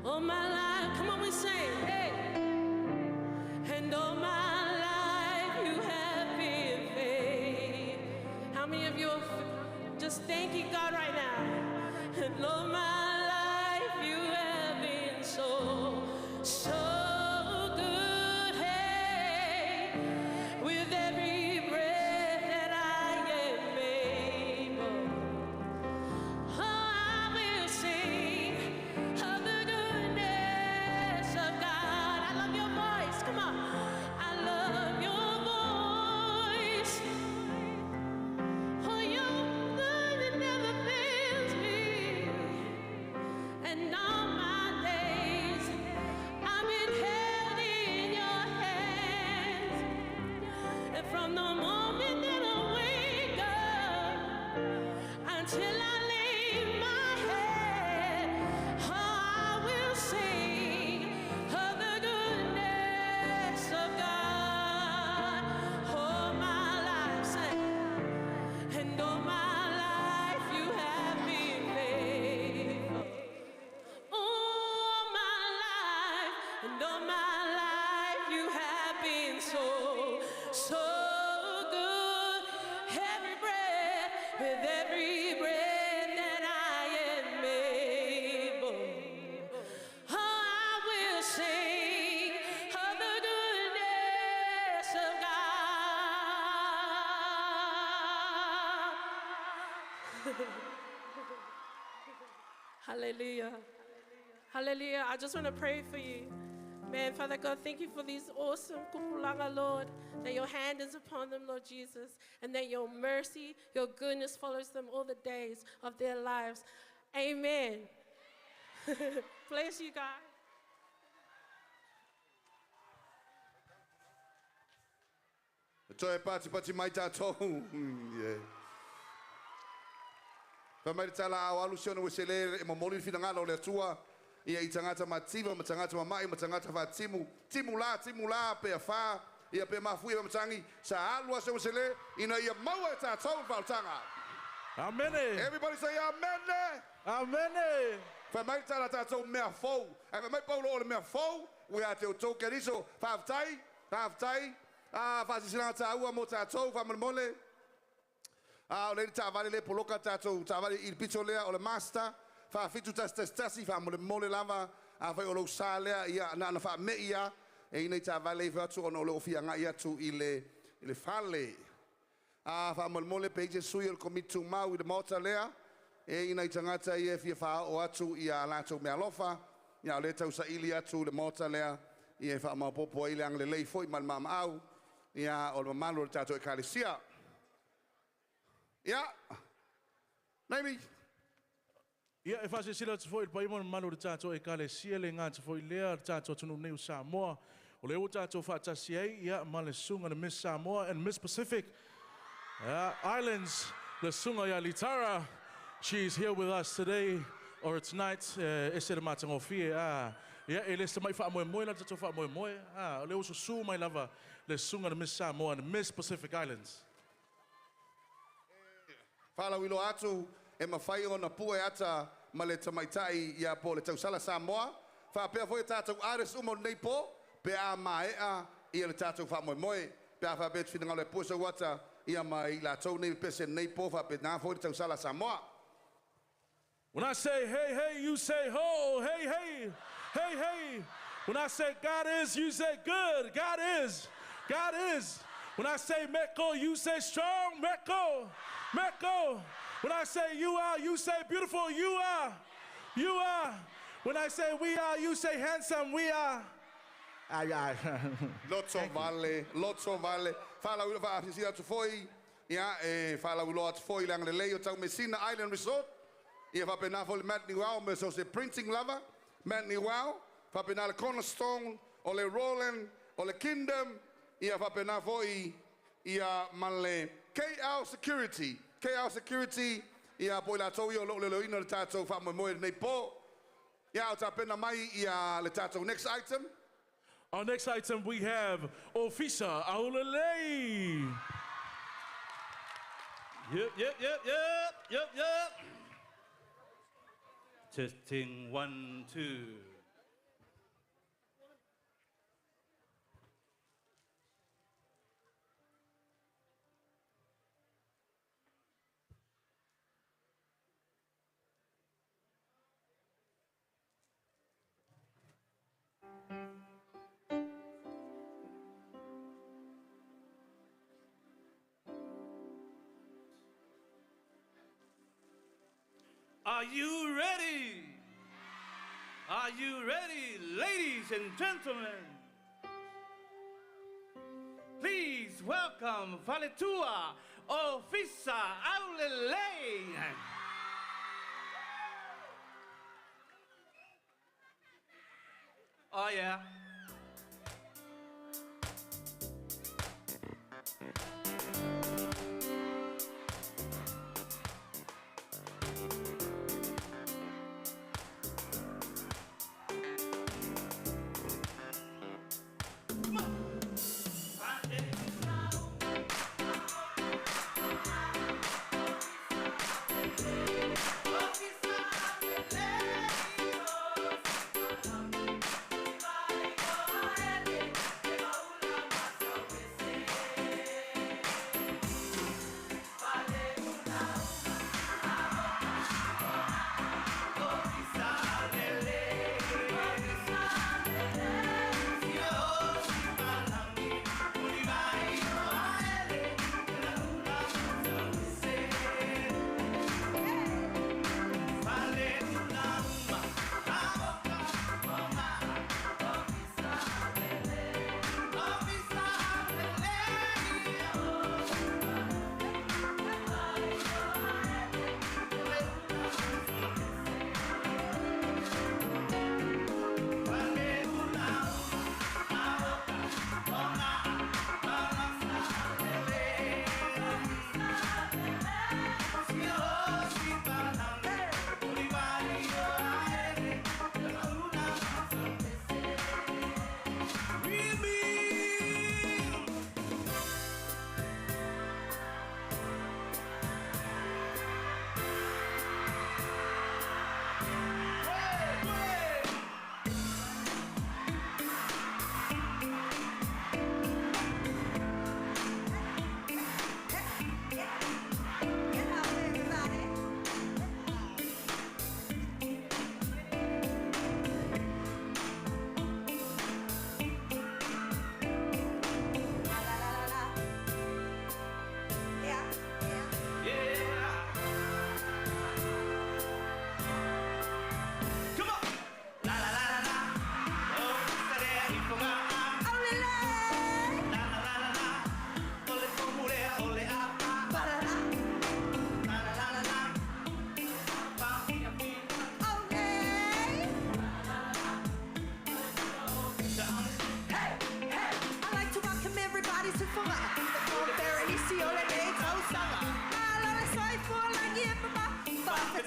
All my life, come on, we sing, hey. And all my life you have been faithful. How many of you are just thanking God right now? And all my life you have been so, so good. Hey, with every breath that I am able, oh, I will sing of the goodness of God. I love your voice. Come on. I love your voice. Oh, your love that never fails me. And all my days I've been held in your hands. And from the moment that I wake up until I lay my head, oh, I will sing of the goodness of God. All my life, sing. And all my life you have been faithful. All my life, and all my life you have been so, so good. Every breath, with every breath that I am able, oh, I will sing of the goodness of God. Hallelujah. Hallelujah. I just want to pray for you. Man, Father God, thank you for these awesome kupulanga, Lord, that your hand is upon them, Lord Jesus, and that your mercy, your goodness follows them all the days of their lives. Amen. Bless you guys. Toi pati mai tātou. Yeah. Whamai tala au alusiona o sele e mamoli whingalo le tua. Ia I tangata mativa, ma tangata mamai, ma tangata whatimu. Timu la, pe a wha. Ia pe mafui ma matangi. Sa alua se o sele. Ina ia maua e tātou whautanga. Amen. Everybody say amen. Amen. Whamai tala tātou mea fau. E whamai paulo o le mea fau. Ua te o tau keriso. Whaftai. Whasisina tāua mo tātou, whamarmole. O le tāwale le poloka tātou, tāwale I pito lea o le master. Whawhitu tasi, whamole lava. Whai o lau sā lea, ia na wha me ia. E inei tāwale whatu ono le ofia ngai atu I le whale. whamolmole pe je sui o komitu mau I le mota lea. E ina I tangata I e fia wha o atu I a lato mea lofa. Ia o le tau sa ili atu le mota lea. I e wha mapopo I le ang le lei foi mal mama au. Ia o le mamalo le tato e kalisia. Ia. Naimi. Ia e whase sila te foi pa imon malu le tato e kale sia le ngā te foi lea le tato tunu neu Samoa. O le o tato whaatasi ei, ia ma le sunga le Miss Samoa and Miss Pacific Islands, le sunga ia Litara. She's here with us today or tonight. E se le matango fie. Ia e le se mai wha moe moe la tato wha moe moe. O le o su mai lava le sunga le Miss Samoa and Miss Pacific Islands. Whala wilo atu e mawhai o na pua e ata ma le tamaitai ia po le tausala Samoa. Wha pia foi tātou ares umo nei po, pe a maea ia le tātou wha moe moe. Pe a wha bet whina ngale pusa wata ia mai la tau nei pese nei po wha pe nā foi le tausala Samoa. When I say hey, hey, you say ho, hey, hey, hey, hey. When I say God is, you say good, God is, God is. When I say Meko, you say strong, Meko, Meko. When I say you are, you say beautiful, you are, you are. When I say we are, you say handsome, we are. Lotso vale, lotso vale. Fala ulo va afisia tu foi. Ia e fala ulo atu foi lang le leo tau Messina Island Resort. Ia va pena fo le Matni Wow, me so se printing lover. Matni Wow, va pena le Cornerstone, o le Roland, o le Kingdom. Ia va pena foi ia male KL Security. KL Security, ia po la tau yo lo le ino le tato fa mo mo nei po. Ia o ta pena mai ia le tato next item. Our next item we have Ofisa Aulele. Yep. Testing 1, 2. Are you ready? Are you ready, ladies and gentlemen? Please welcome Valetua Ofisa Aulele. Oh yeah.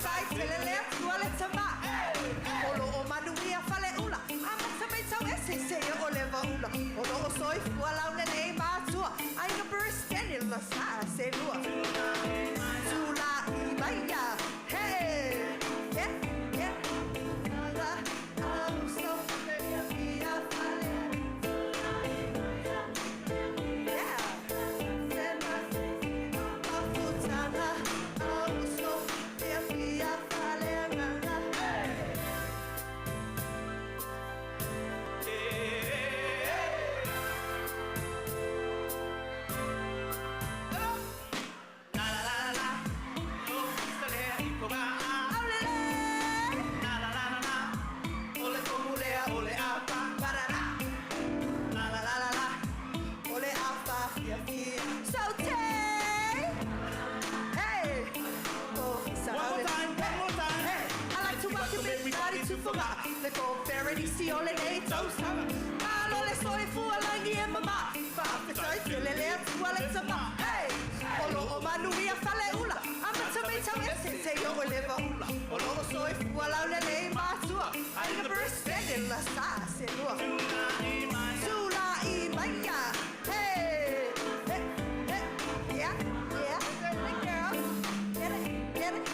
sai telele tuale tama. Olo o manuia fale ula. Amata me tau ese se o leva ula. Olo o soi fuala una nei matua. Ai no bursteni la sa se lua. Tula I maya. Hey. Yeah, yeah. Nada. So via fale. Yeah. Sema. Afutana. So via fale. To Foga'a, le go parody si ole nei toast. Malo le soi fu ala ngi e mama. Fa pe sai te le le tu ale tsama. Hey, olo o manuia fale ula. Ama tame tame se yo ole va ula. Olo o soi fu ala le nei matua. I never spend in la sa se lua. Sula I maya. Hey, hey, hey, yeah, yeah. The girls, get it, get it.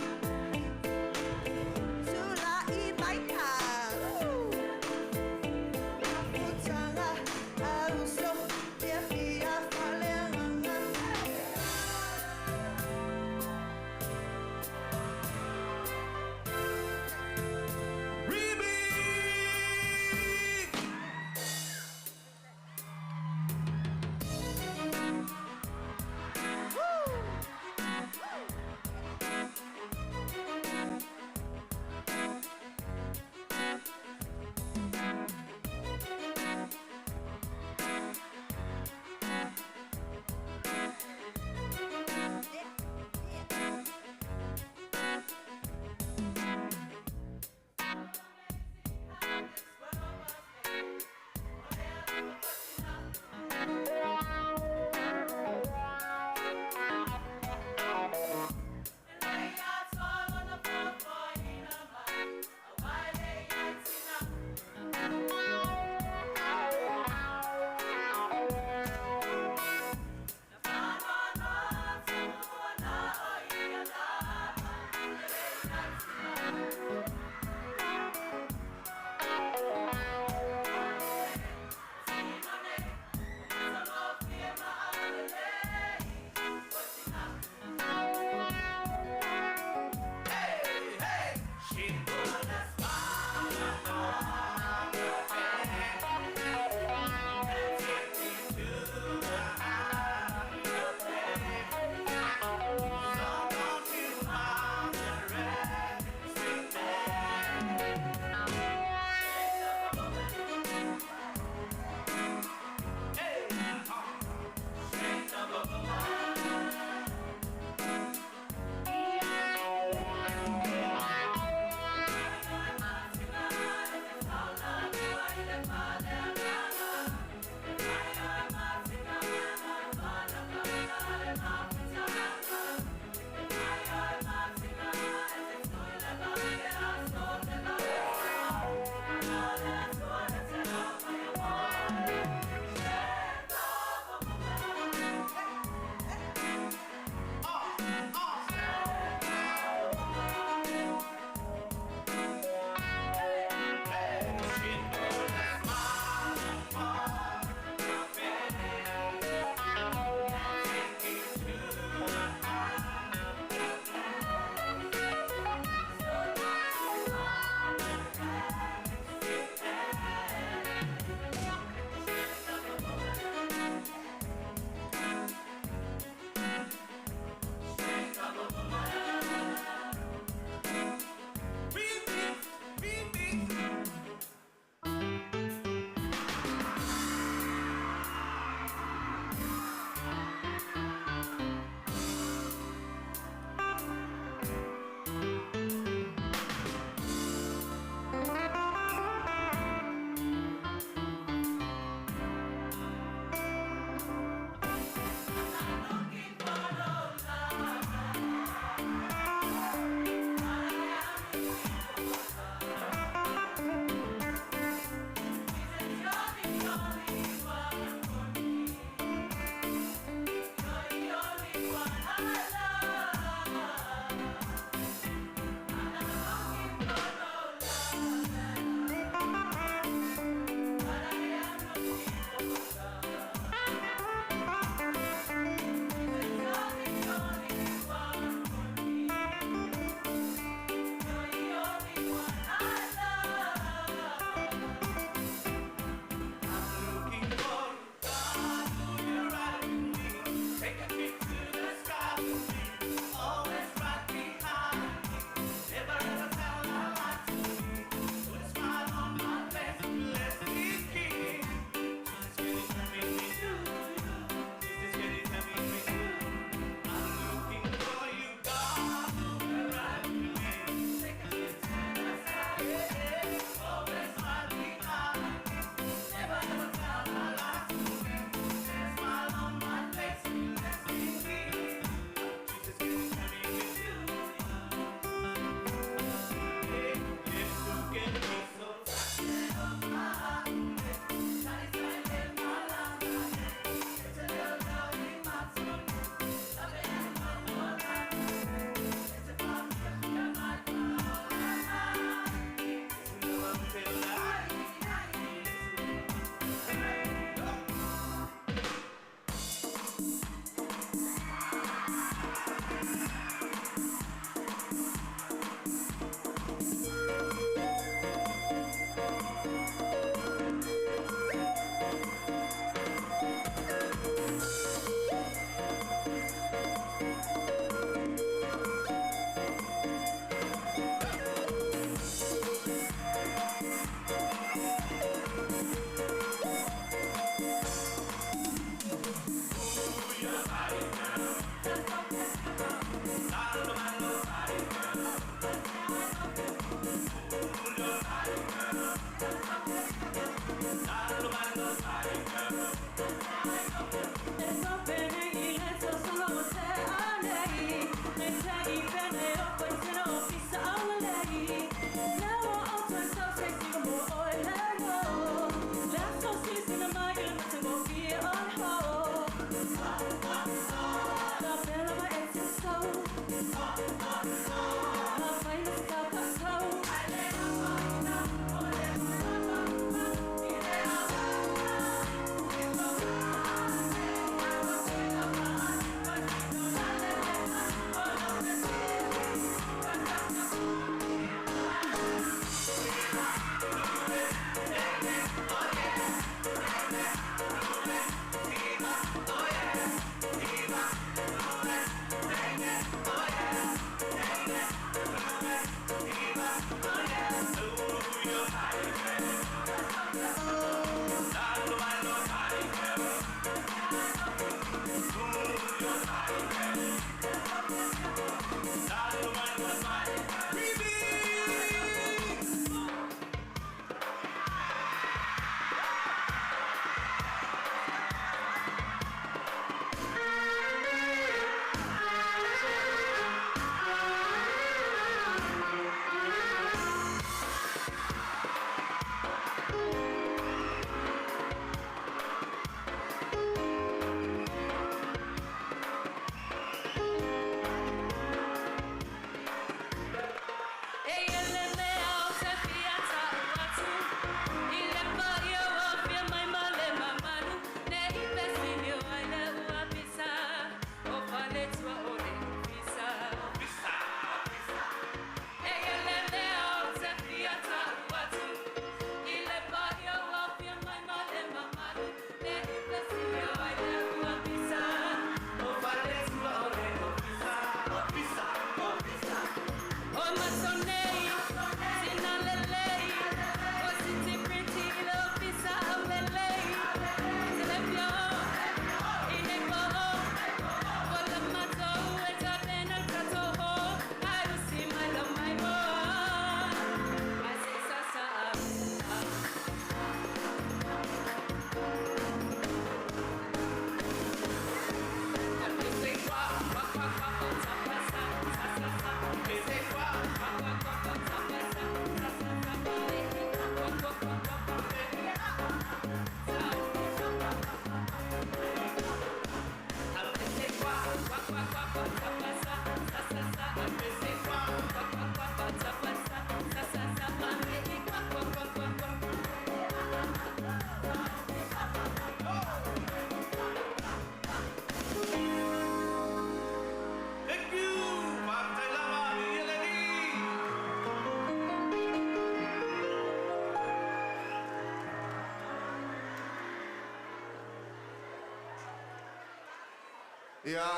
Ia.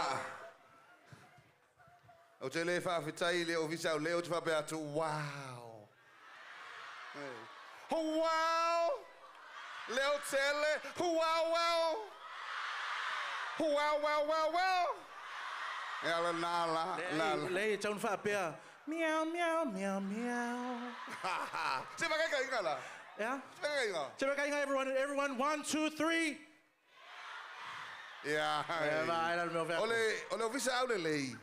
O te le whawhitai le ofisa o leo te whape atu. Wow. Oh, wow. Leo tele. Wow, wow. Wow, wow, wow, wow. Ela nala. Le taun whapea. Meow, meow, meow, meow. Se makai inga la. Yeah? Se makai inga. Se makai inga, everyone. 1, 2, 3. Yeah. Ole ofisa au le lei.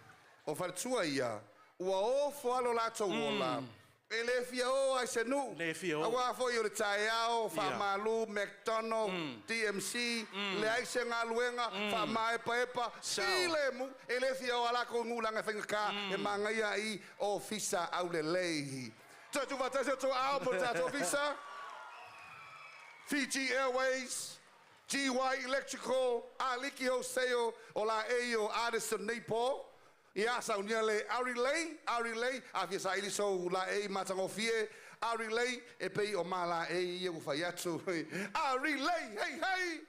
O wharatua ia. Ua o whalo lato wola. E le fia o ai se nu. Le fia o. Awa fo i o le tae au, whamalu, McDonald, DMC, le aise ngā luenga, whamae paepa, sile mu. E le fia o alako ngulanga whengaka, e mangaia i o fisa au le leihi. Tatu watase to au po tato fisa. Fiji Airways, GY Electrical, Aliki Hoseo, o la Eio Addison Nepo. Ia saunia le Arilei, afia sa ili so la e matango fie, Arilei, e pei o mala e ia uwhai atu. Arilei, hey!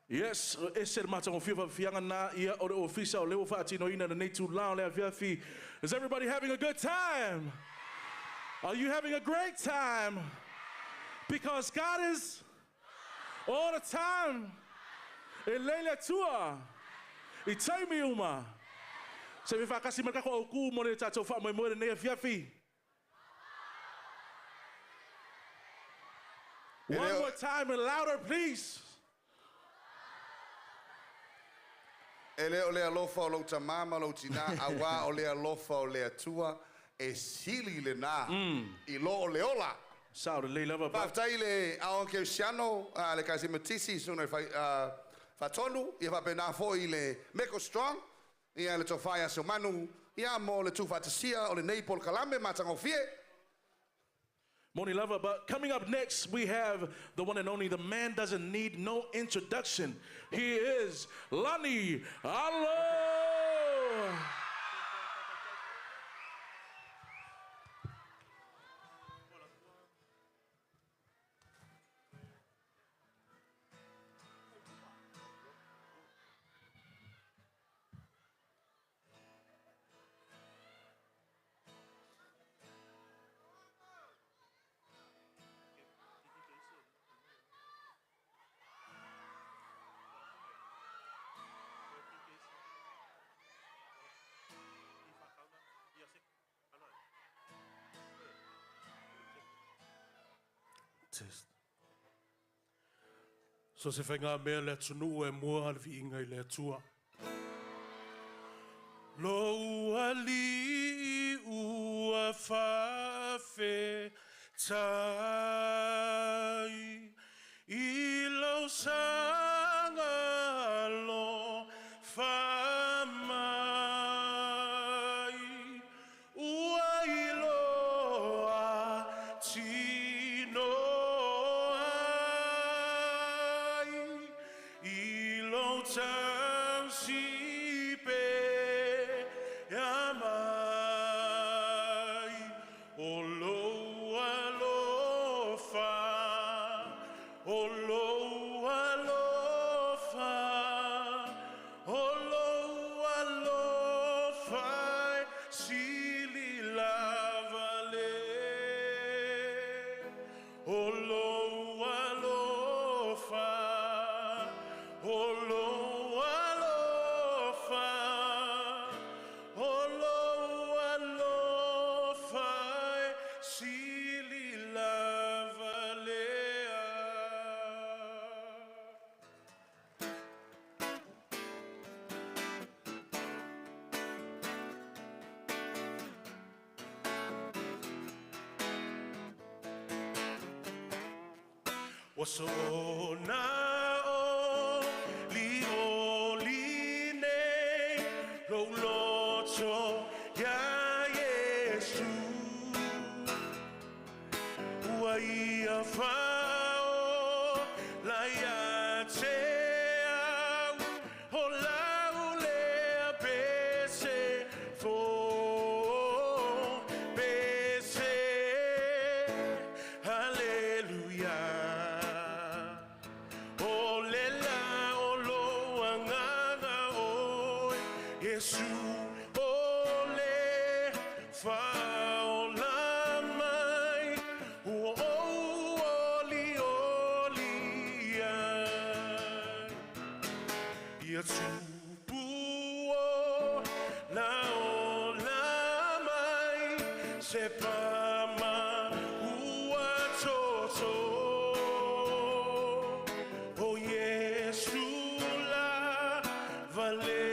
Yes, ese matango fie fianga na ia o le ofisa o leo whaatino ina na neitu lao lea fiafi. Is everybody having a good time? Are you having a great time? Because God is all the time. E leile tua. I taimi uma. Se me whakasi makako au ku mo ne tātou wha mo ne fiafi. One more time and louder, please. E leo lea lofa o lau tamama lau tina, awa o lea lofa o lea tua, e sili le nā, I lo o leola. Sao le lava ba. Paftai le ao ke siano, le kasi matisi, suna Fatonu, ia whapena foi le Meko Strong, ia le tofaya so manu, ia mo le tufatasia o le Neipol Kalame, matango fie. Moni lover, but coming up next, we have the one and only, the man doesn't need no introduction. He is Lani Alo. Test. So se whainga mea le tunu e mua alvi inga I le tua. Lo ua li ua whawhe tai I lau sanga lo whamai ua I loa tino I lo tau sipe amai o loa lofa o loa lofa o loa lofa sili lavale o loa lofa o loa lofa o loa lofa sili lavalea. Waso na o li nei lo loto ya Yesu ua ia fao la ia te au o lau lea pese fo pese hallelujah. O le la o loanga Yesu ole faolamai oli oli Yesu puo la olamai sepama uatoto o Yesu la vale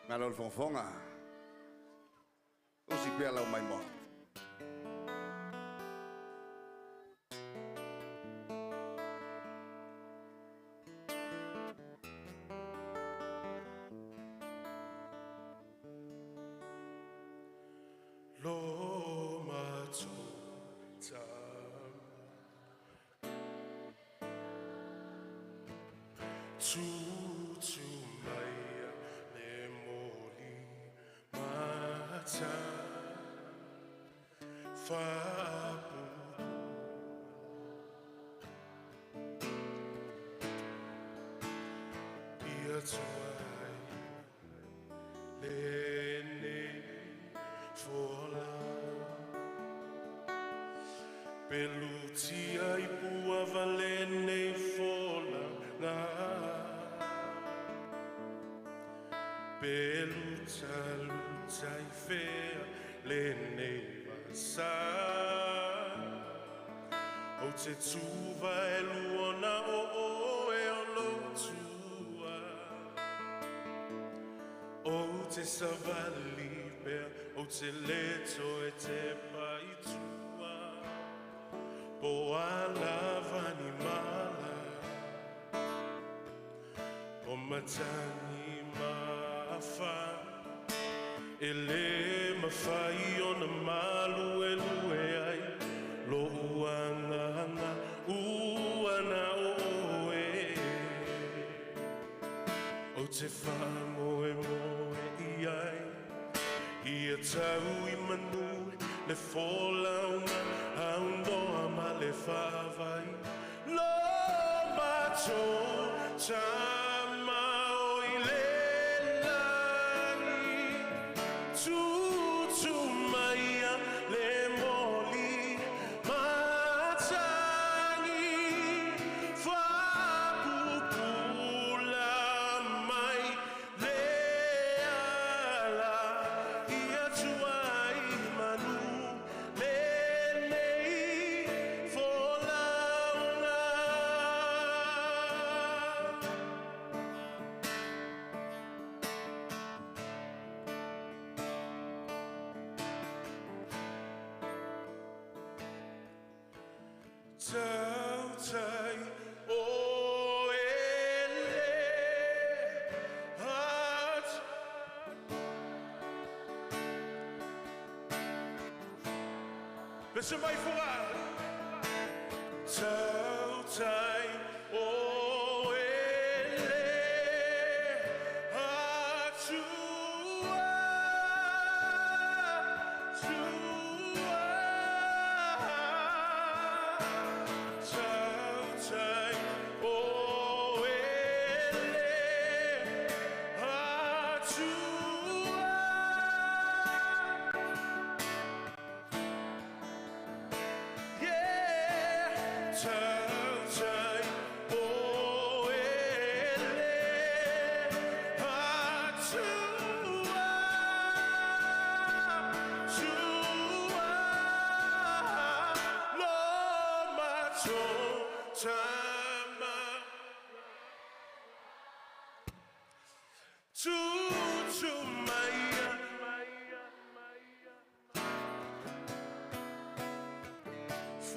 Ngalol fonfonga. Usi pela mai mo. Lo mato tu maya le moli mata fa ia tuai le fola pelutia I pua valene fola nga peluta luta I fea lene vasa o te tuva e luona o e o lotua o te savali pea o te leto e te paitua po alava ni mala o matani mafa ele mafai ona malu e lue ai lo uanga uana oe o te whango e moe I ai ia tau I manu le folaunga aundoa ma le whawai lo macho tama o I le langi tutu maia le moli matangi whapupula mai le ala ia tuai manu le nei folaunga Tautai o ele hat Listen, my Foga'a. Tau tai o ele atua tua. Tau tai o ele atua. Yeah, tau tai o ele atua tua. Lo macho tama tu maya.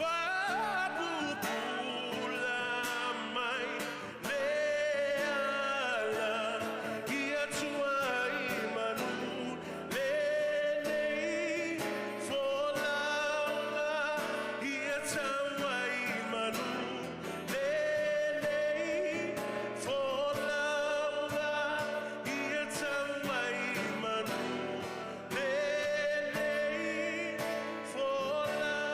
Fabula mai leala ia tuai manu lelei folaula ia tawai manu lelei folaula ia tawai manu lelei folaula.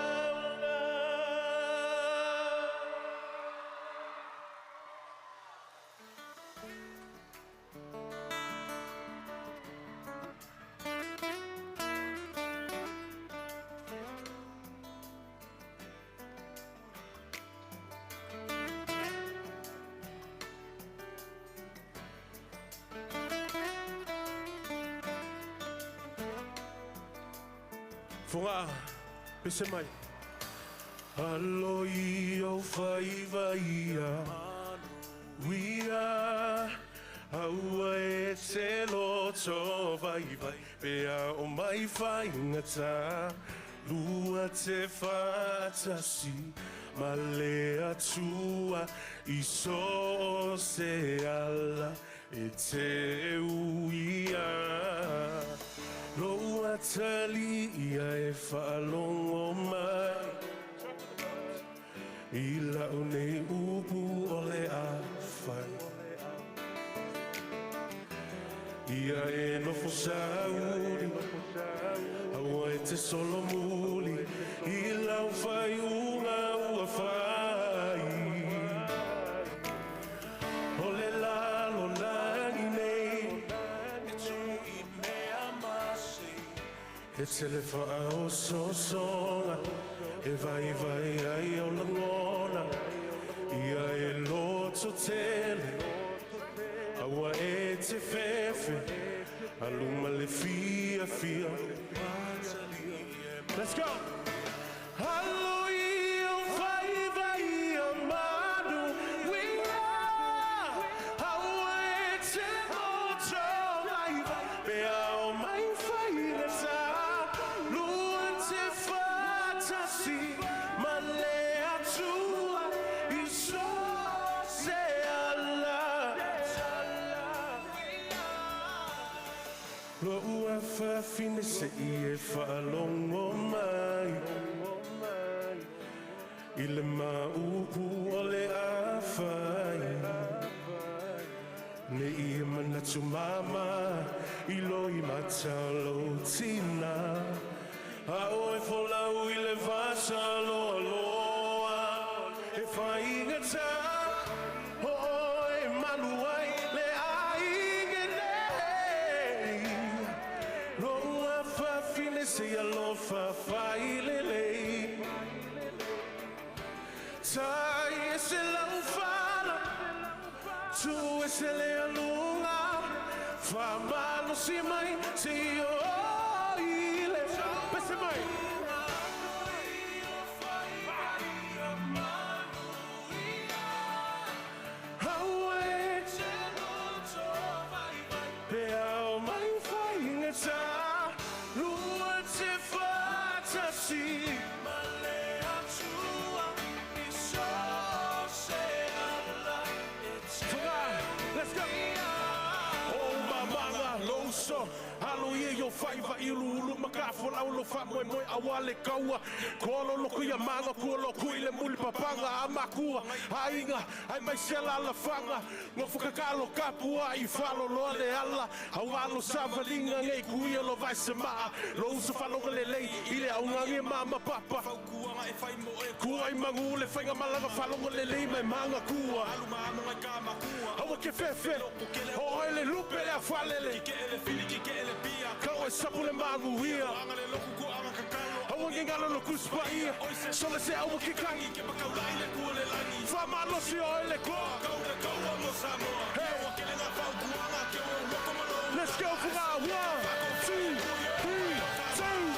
Foga'a, pese mai. Aloi o whai vaia, wia, aua e te loto vai vai, pea o mai whai ngata, lua te whatasi, ma le atua, i so se ala, e te uia. Loa tali ia e whaalongo mai, i lau nei upu o le awhai. Ia e nofo sauri, aua e te solo muli, i lau whai unga ua whai. O le lalo langi nei, e tu i mea masi, e te le whaao sosonga, e vai vai ai o langona, ia e loto tele, aua e te fefe, aluma le fia fia. Let's go! Hallelujah, vai vai amado, wia, aua e te loto vai vai, pea o mai fai nesa, lua te fatasi, ma le atua, i so se ala. Loa fa fine se I e whaalongo mai, I le maupu o le awhai. Ne I manatu mama, I loi matalo tina, a oe folau I le vasa loa loa, e whaingata, o oe manuai le ainge nei. Loa fa fine se alofa fai lelei, tai e se lau fala, tu e se le alunga, fa malo si mai, se io ile, pese mai. Haue, pea o mai fai ngata, lua te fatasi, ma le atua, I so se ala, e te. Let's go! Oh, mamanga, loso. Halo ia yo faiva ilu ulu makafo lau lo fa moi moi awale kaua. Kolo lo kuia manga kuolo kuile muli papanga amakua. Ainga ai mai sela la fanga. Ngofuka kalo kapua I falo lo le ala. Awalo savalinga ngai kuia lo vai sema. Lo usa falo lele ile aungangi mama papa. Kua I mangule fainga malanga falo lele mai manga kua. Awa ke fefe. O ele lupe le afalele. Kau e sapule magu hia. Awa ngengalo lo kuspa ia. Sola se awa ke kangi. Fama lo si o ele ko. Let's go for that. 1, 2, 3, 2.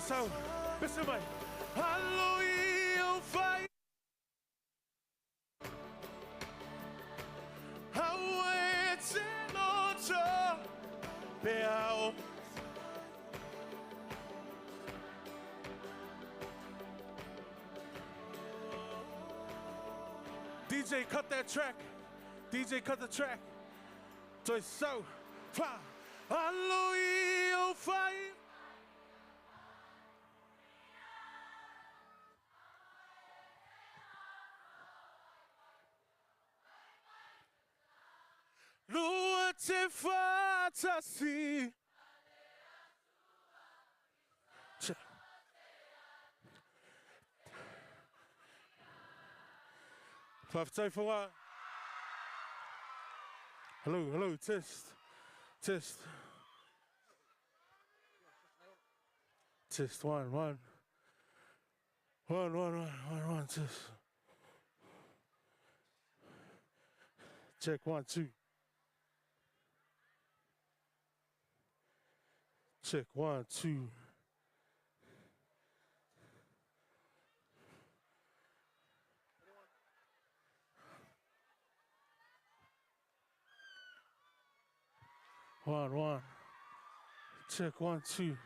So, listen, mate. Hallelujah, fight. How it's in order. Beau. DJ, cut that track. DJ, cut the track. So, hallelujah, fight. Lua te fatasi. Five for what? Hello, test. Test, one, test. Check 1, 2. Check 1, 2. One. Check 1, 2.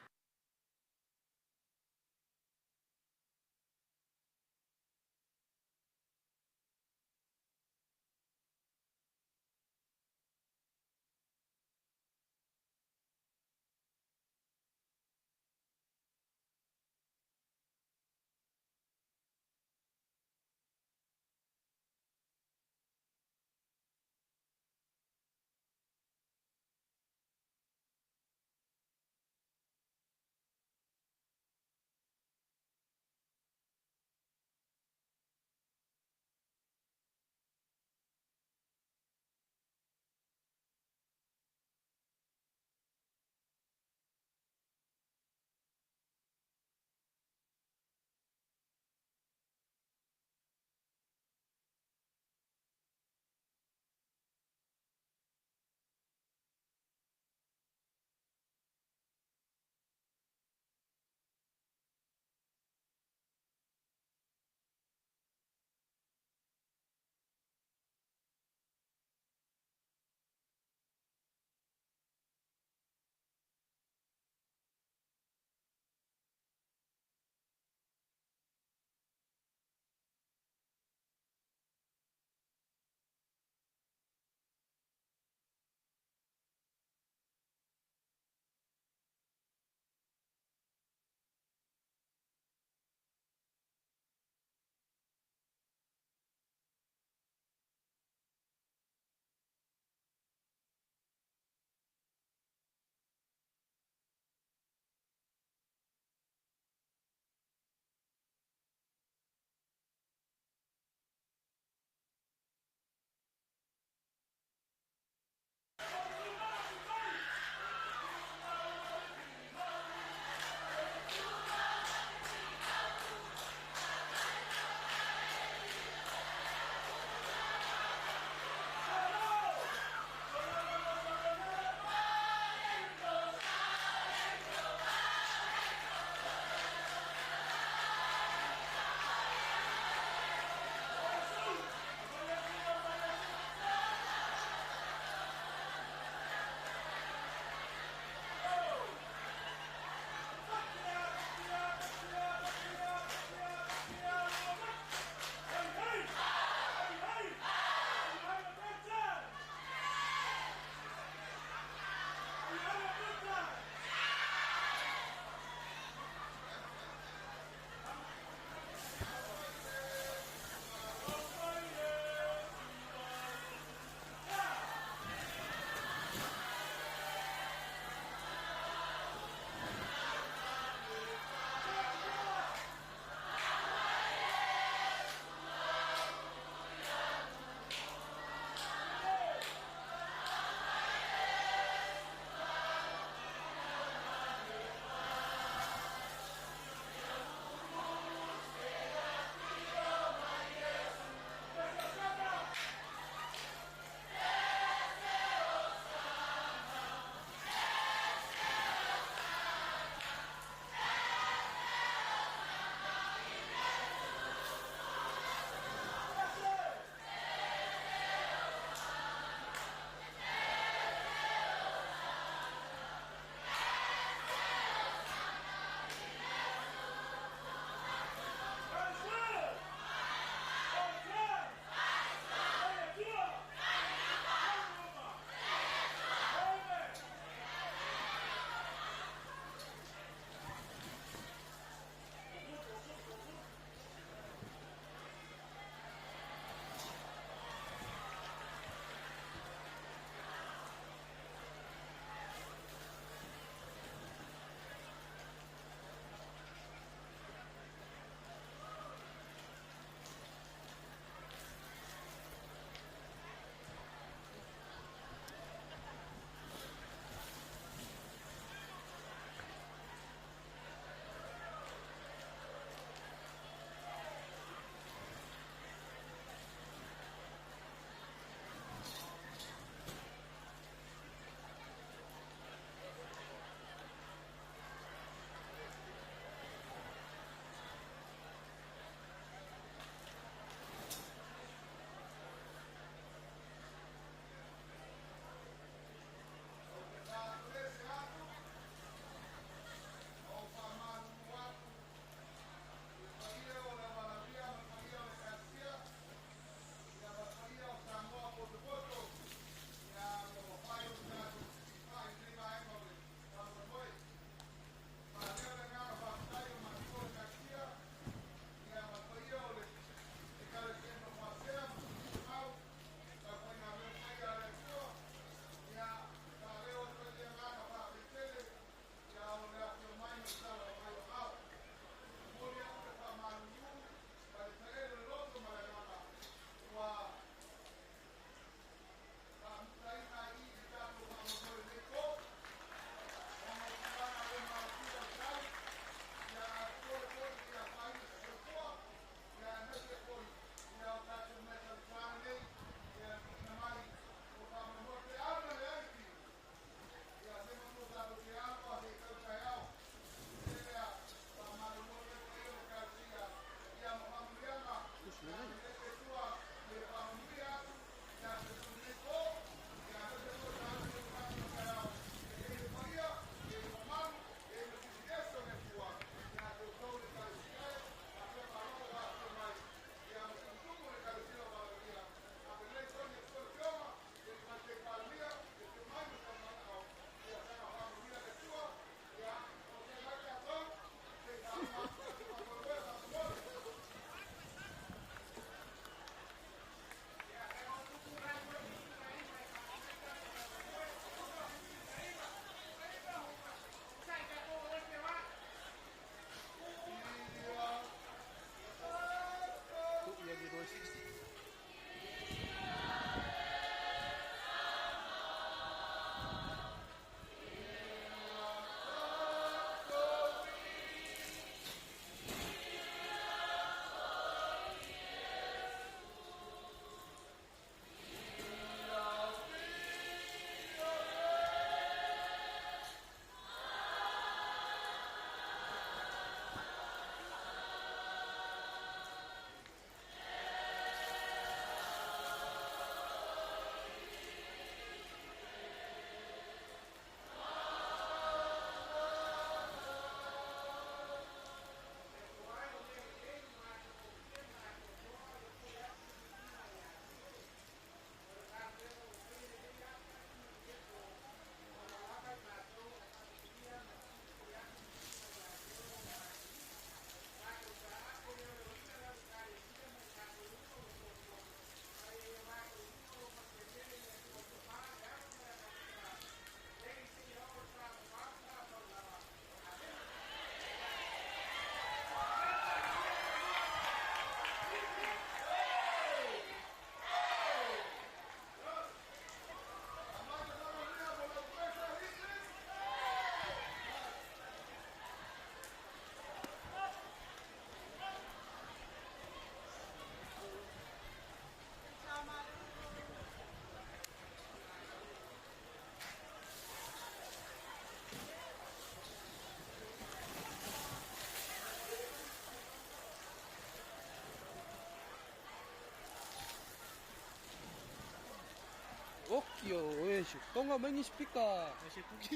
Tonga mangi speaker.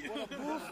Wala boof.